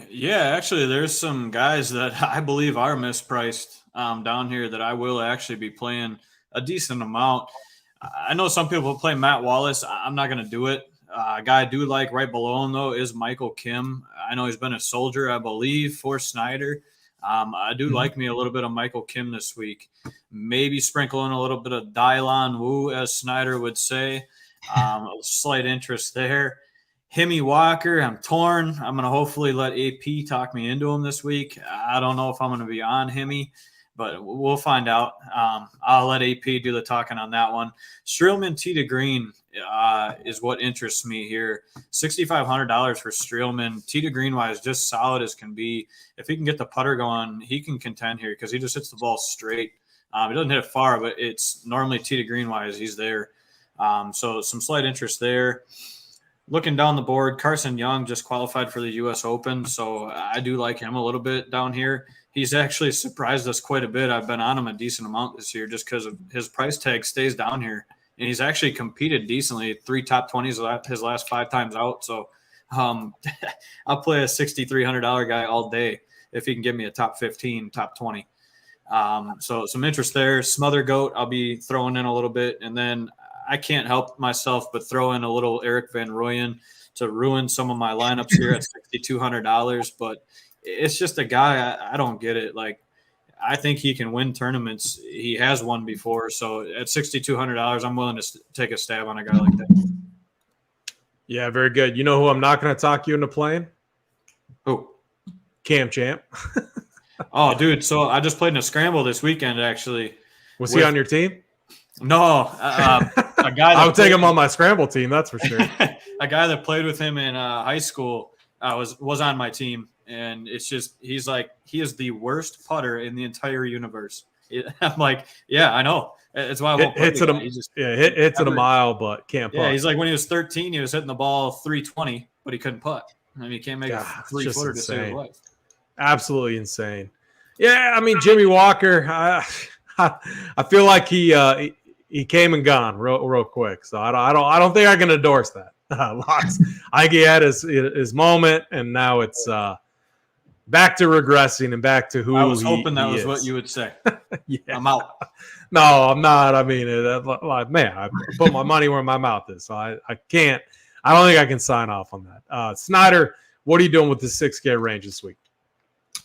Yeah, actually, there's some guys that I believe are mispriced down here that I will actually be playing a decent amount. I know some people play Matt Wallace. I'm not going to do it. A guy I do like right below him, though, is Michael Kim. I know he's been a soldier, I believe, for Snyder. I do like me a little bit of Michael Kim this week. Maybe sprinkle in a little bit of Dylan Wu, as Snyder would say. A slight interest there. Hemi Walker, I'm torn. I'm going to hopefully let AP talk me into him this week. I don't know if I'm going to be on Hemi, but we'll find out. I'll let AP do the talking on that one. Streelman tee to green is what interests me here. $6,500 for Streelman. Tee to green wise, just solid as can be. If he can get the putter going, he can contend here because he just hits the ball straight. He doesn't hit it far, but it's normally tee to green wise, he's there. So some slight interest there. Looking down the board, Carson Young just qualified for the U.S. Open, so I do like him a little bit down here. He's actually surprised us quite a bit. I've been on him a decent amount this year just because of his price tag stays down here. And he's actually competed decently, 3 top 20s his last 5 times out. So I'll play a $6,300 guy all day if he can give me a top 15, top 20. So some interest there. Smother Goat, I'll be throwing in a little bit. And then I can't help myself but throw in a little Eric Van Rooyen to ruin some of my lineups here at $6,200. But it's just a guy, I don't get it. Like, I think he can win tournaments. He has won before. So at $6,200, I'm willing to take a stab on a guy like that. Yeah, very good. You know who I'm not going to talk you into playing? Who? Cam Champ. Oh, dude. So I just played in a scramble this weekend, actually. Was he on your team? No. A guy I would take him on my scramble team, that's for sure. A guy that played with him in high school was on my team. And it's just, he is the worst putter in the entire universe. I'm like, yeah, I know. It's why I won't hits it. Hits it a mile, but can't putt. Yeah, he's like when he was 13, he was hitting the ball 320, but he couldn't putt. I mean, you can't make a 3-footer to save his life. Absolutely insane. Yeah, I mean, Jimmy Walker, I feel like he came and gone real quick. So I don't think I can endorse that. Lots. I think he had his moment, and now it's back to regressing and back to who I was hoping that was what you would say. Yeah. I'm out. No, I'm not. I mean, man, I put my money where my mouth is. So I can't. I don't think I can sign off on that. Snyder, what are you doing with the 6K range this week?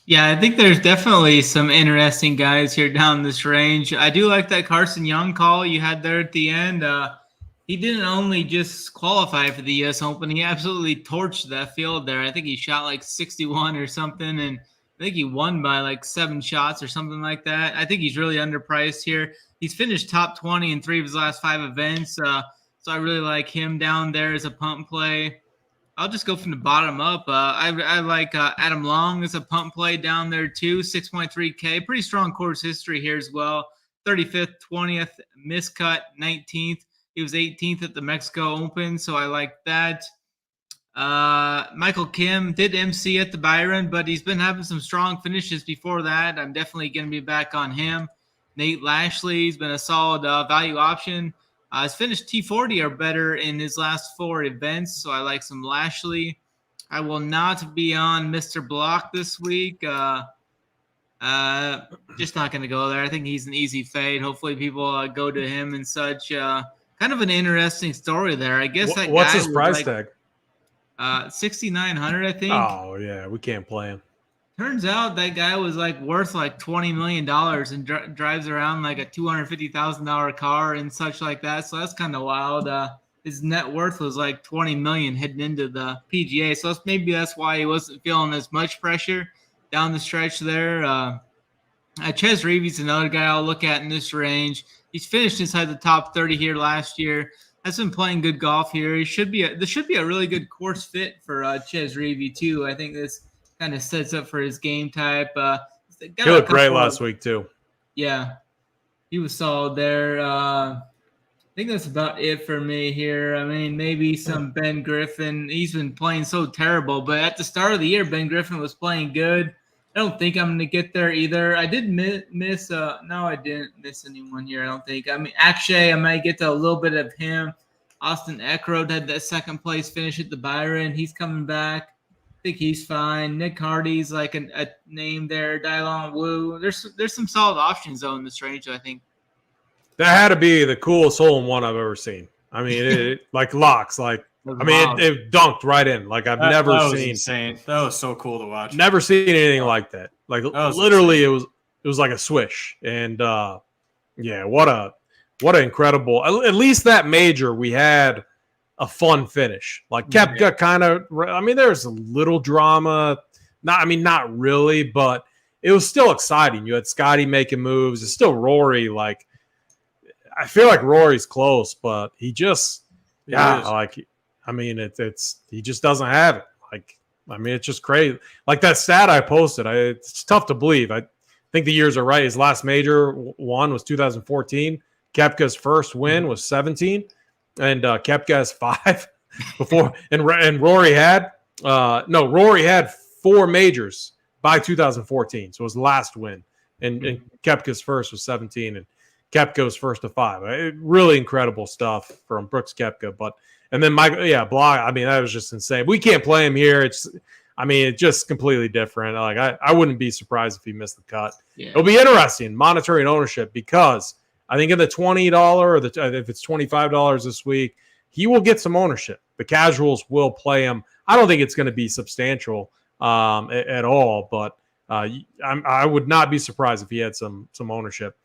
Yeah, I think there's definitely some interesting guys here down this range. I do like that Carson Young call you had there at the end. He didn't only just qualify for the U.S. Open, he absolutely torched that field there. I think he shot like 61 or something, and I think he won by like 7 shots or something like that. I think he's really underpriced here. He's finished top 20 in 3 of his last 5 events, so I really like him down there as a pump play. I'll just go from the bottom up. I like Adam Long as a pump play down there too, 6.3K. Pretty strong course history here as well. 35th, 20th, miscut, 19th. He was 18th at the Mexico Open, so I like that. Michael Kim did MC at the Byron, but he's been having some strong finishes before that. I'm definitely going to be back on him. Nate Lashley's been a solid value option. He's finished T40 or better in his last 4 events, so I like some Lashley. I will not be on Mr. Block this week. Just not going to go there. I think he's an easy fade. Hopefully people go to him and such. Kind of an interesting story there. I guess that what's guy his price tag? 6,900, I think. Oh yeah, we can't play him. Turns out that guy was like worth like $20 million and drives around like a $250,000 car and such like that. So that's kind of wild. His net worth was like $20 million heading into the PGA. So maybe that's why he wasn't feeling as much pressure down the stretch there. Ches Reeves, another guy I'll look at in this range. He's finished inside the top 30 here last year. Has been playing good golf here. This should be a really good course fit for Ches Reeves too. I think this kind of sets up for his game type. He looked great last week too. Yeah, he was solid there. I think that's about it for me here. I mean, maybe some Ben Griffin. He's been playing so terrible, but at the start of the year, Ben Griffin was playing good. I don't think I'm going to get there either. I did miss no, I didn't miss anyone here, I don't think. I mean, Akshay, I might get to a little bit of him. Austin Eckroat had that second place finish at the Byron. He's coming back. I think he's fine. Nick Hardy's like a name there. Dylon Wu. There's some solid options though in this range, I think. That had to be the coolest hole-in-one I've ever seen. I mean, it like locks. Like, I mean, it dunked right in. Like I've never seen. Insane. That was so cool to watch. Never seen anything like that. Like literally, insane. It was like a swish. And yeah, what an incredible. At least that major, we had a fun finish. Like Koepka kind of. I mean, there's a little drama. Not really, but it was still exciting. You had Scotty making moves. It's still Rory. Like, I feel like Rory's close, but he just, I mean, it's he just doesn't have it. Like, I mean, it's just crazy. Like that stat I posted, it's tough to believe. I think the years are right. His last major one was 2014. Koepka's first win was 17, and Koepka has 5 before. And Rory had Rory had 4 majors by 2014, so his last win, and Koepka's first was 17, and Koepka's first to 5. Really incredible stuff from Brooks Koepka. And then Block. I mean, that was just insane. We can't play him here. It's just completely different. Like I wouldn't be surprised if he missed the cut. Yeah. It'll be interesting monitoring ownership because I think in the $20 or if it's $25 this week, he will get some ownership. The casuals will play him. I don't think it's going to be substantial at all, but I would not be surprised if he had some ownership.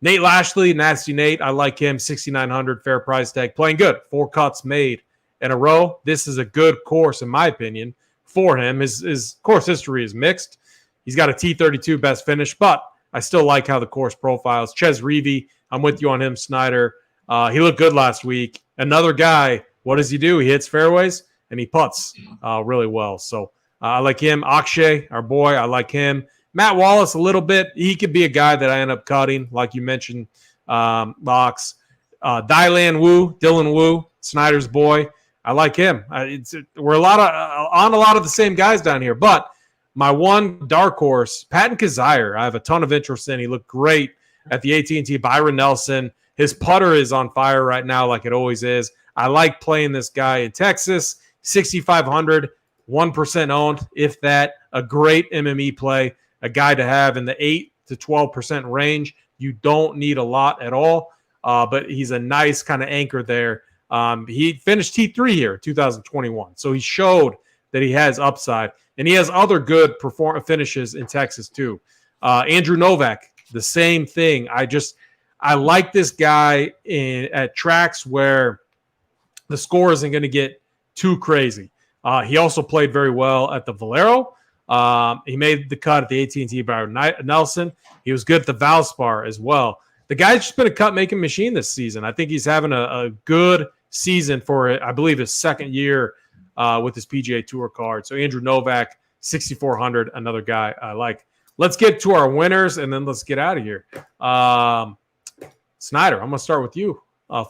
Nate Lashley, Nasty Nate, I like him, 6,900 fair price tag, playing good, 4 cuts made in a row. This is a good course, in my opinion, for him. His course history is mixed. He's got a T32 best finish, but I still like how the course profiles. Ches Reavie, I'm with you on him, Snyder. He looked good last week. Another guy, what does he do? He hits fairways and he putts really well. So I like him. Akshay, our boy, I like him. Matt Wallace, a little bit. He could be a guy that I end up cutting, like you mentioned, Locks. Dylan Wu, Snyder's boy. I like him. We're on a lot of the same guys down here, but my one dark horse, Patton Kizzire, I have a ton of interest in. He looked great at the AT&T. Byron Nelson, his putter is on fire right now like it always is. I like playing this guy in Texas, 6,500, 1% owned, if that. A great MME play, a guy to have in the 8 to 12% range. You don't need a lot at all, but he's a nice kind of anchor there. He finished T3 here, 2021, so he showed that he has upside, and he has other good finishes in Texas too. Andrew Novak, the same thing. I like this guy at tracks where the score isn't going to get too crazy. He also played very well at the Valero. He made the cut at the AT&T Byron Nelson. He was good at the Valspar as well. The guy's just been a cut-making machine this season. I think he's having a good season for, I believe, his second year with his PGA Tour card. So Andrew Novak, 6,400, another guy I like. Let's get to our winners, and then let's get out of here. Snyder, I'm going to start with you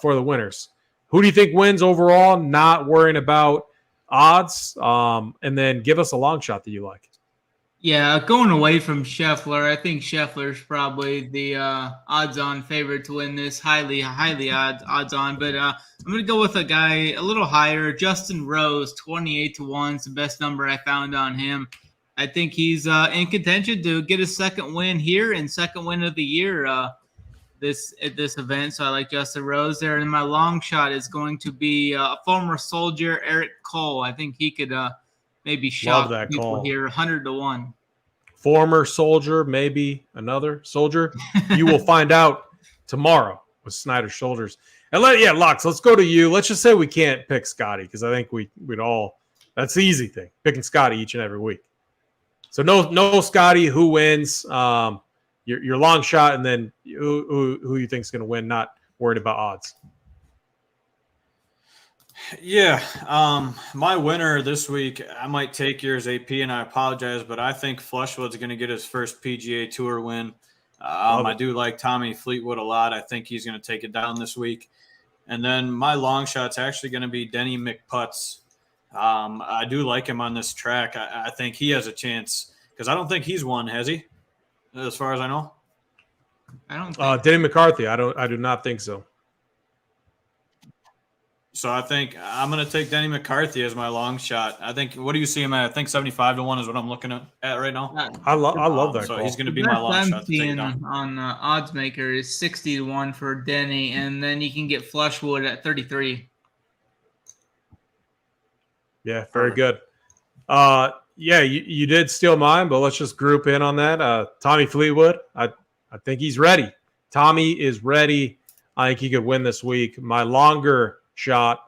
for the winners. Who do you think wins overall? Not worrying about odds, and then give us a long shot that you like. Yeah, going away from Scheffler, I think Scheffler's probably the odds-on favorite to win this, highly odds-on. But I'm going to go with a guy a little higher, Justin Rose, 28-1 is the best number I found on him. I think he's in contention to get his second win here and second win of the year at this event. So I like Justin Rose there. And my long shot is going to be a former Soldier, Eric Cole. I think he could maybe shock people call here, 100-1. Former Soldier, maybe another Soldier. You will find out tomorrow with Snyder Shoulders. And Lux, let's go to you. Let's just say we can't pick Scotty, because I think we'd all, that's the easy thing, picking Scotty each and every week. So no Scotty, who wins? Your long shot, and then who you think is going to win, not worried about odds. Yeah, my winner this week, I might take yours, AP, and I apologize, but I think Flushwood's going to get his first PGA Tour win. I do like Tommy Fleetwood a lot. I think he's going to take it down this week. And then my long shot's actually going to be Denny McPutts. I do like him on this track. I think he has a chance, because I don't think he's won, has he? As far as I know, I don't think Denny McCarthy. I do not think so. So I think I'm going to take Denny McCarthy as my long shot. I think, what do you see him at? I think 75-1 is what I'm looking at right now. I love that. So call. He's going to be my long shot to take it down. On Oddsmaker is 60-1 for Denny, and then you can get Flushwood at 33. Yeah, very good. Yeah, you did steal mine, but let's just group in on that. Tommy Fleetwood, I think he's ready. Tommy is ready. I think he could win this week. My longer shot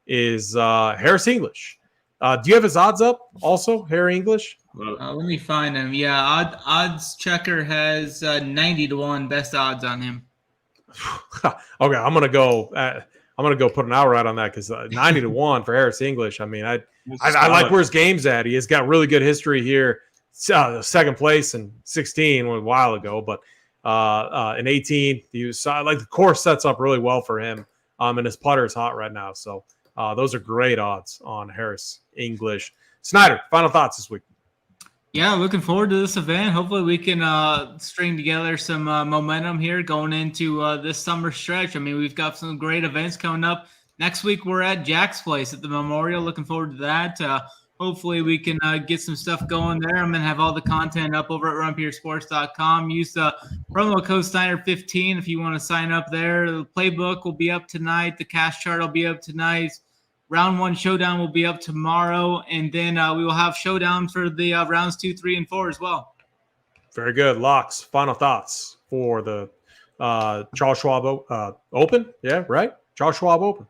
is Harris English. Do you have his odds up also, Harry English? Let me find him. Yeah, odds checker has 90-1 best odds on him. Okay, I'm gonna go put an outright on that, because 90-1 for Harris English. I mean, I like where his game's at. He has got really good history here. Second place in 16 a while ago, but in 18, like the course sets up really well for him. And his putter is hot right now. So those are great odds on Harris English. Snyder, final thoughts this week. Yeah, looking forward to this event. Hopefully we can string together some momentum here going into this summer stretch. I mean, we've got some great events coming up. Next week, we're at Jack's Place at the Memorial. Looking forward to that. Hopefully we can get some stuff going there. I'm going to have all the content up over at runpiersports.com. Use the promo code Snyder15 if you want to sign up there. The playbook will be up tonight. The cash chart will be up tonight. Round 1 showdown will be up tomorrow. And then we will have showdown for the rounds 2, 3, and 4 as well. Very good. Locks, final thoughts for the Charles Schwab Open? Yeah, right? Charles Schwab Open.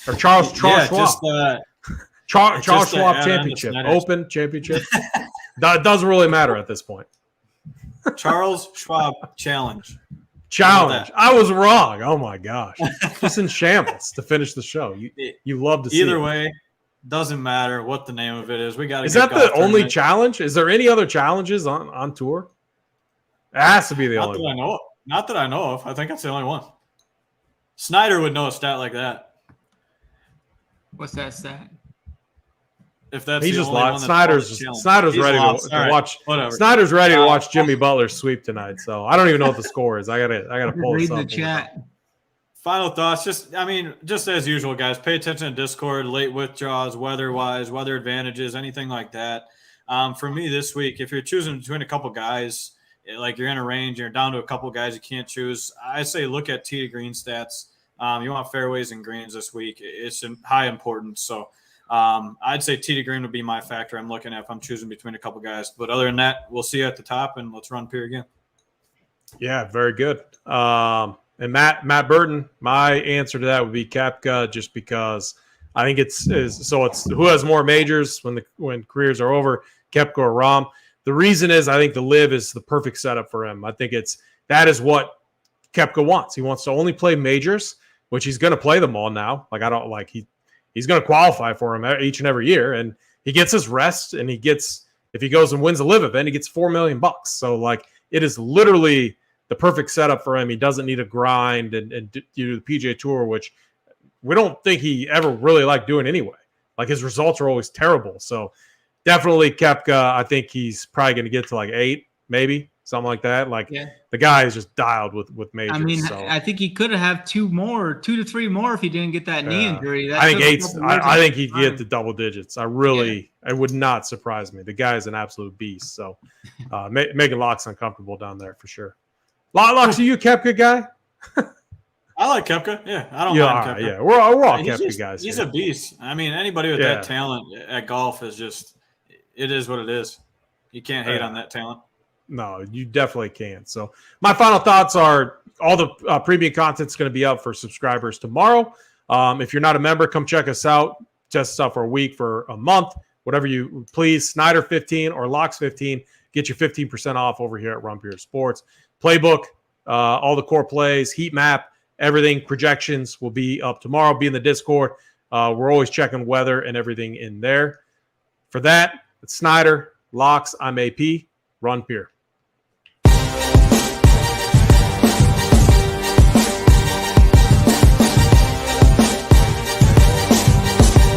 Or Charles Schwab. Just, Charles Schwab Championship. Open Championship. That doesn't really matter at this point. Charles Schwab Challenge. I was wrong. Oh, my gosh. Just in shambles to finish the show. You love to see Either way, doesn't matter what the name of it is. We got to. Is that the only challenge? Is there any other challenges on tour? It has to be the only one. Not that I know of. I think that's the only one. Snyder would know a stat like that. What's that stat? If that's he the just only lost. one Snyder's ready to watch. Whatever. Snyder's ready to watch Jimmy Butler sweep tonight. So I don't even know what the score is. I gotta pull this up. Read the chat. Final thoughts. Just as usual, guys. Pay attention to Discord, late withdrawals, weather-wise, weather advantages, anything like that. For me this week, if you're choosing between a couple guys, like you're in a range, you're down to a couple guys you can't choose, I say look at tee to green stats. You want fairways and greens this week. It's high importance. So I'd say tee to green would be my factor I'm looking at if I'm choosing between a couple guys. But other than that, we'll see you at the top, and let's run Pier again. Yeah, very good. And Matt Burton, my answer to that would be Koepka, just because I think it's who has more majors when careers are over, Koepka or Rahm. The reason is I think the Live is the perfect setup for him. I think that is what Koepka wants. He wants to only play majors, which he's going to play them all now. He's going to qualify for them each and every year, and he gets his rest, and if he goes and wins a Live event, he gets $4 million. So it is literally the perfect setup for him. He doesn't need to grind and do the PGA Tour, which we don't think he ever really liked doing anyway. His results are always terrible. So definitely Koepka. I think he's probably going to get to 8, maybe something like that. The guy is just dialed with majors. I mean, so. I think he could have 2 to 3 more if he didn't get that knee injury. I think 8. I think he'd get to double digits. It would not surprise me. The guy is an absolute beast. So making Locks uncomfortable down there for sure. Locks, are you a Koepka guy? I like Koepka. Yeah, I don't mind Koepka. Yeah, we're all Koepka guys. He's a beast. I mean, anybody with that talent at golf is just – it is what it is. You can't hate on that talent. No, you definitely can. So my final thoughts are all the premium content's going to be up for subscribers tomorrow. If you're not a member, come check us out. Test us out for a week, for a month, whatever you please. Snyder 15 or Locks 15. Get you 15% off over here at Run Pure Sports. Playbook, all the core plays, heat map, everything, projections will be up tomorrow. Be in the Discord. We're always checking weather and everything in there. For that, it's Snyder, Locks, I'm AP, Run Pure.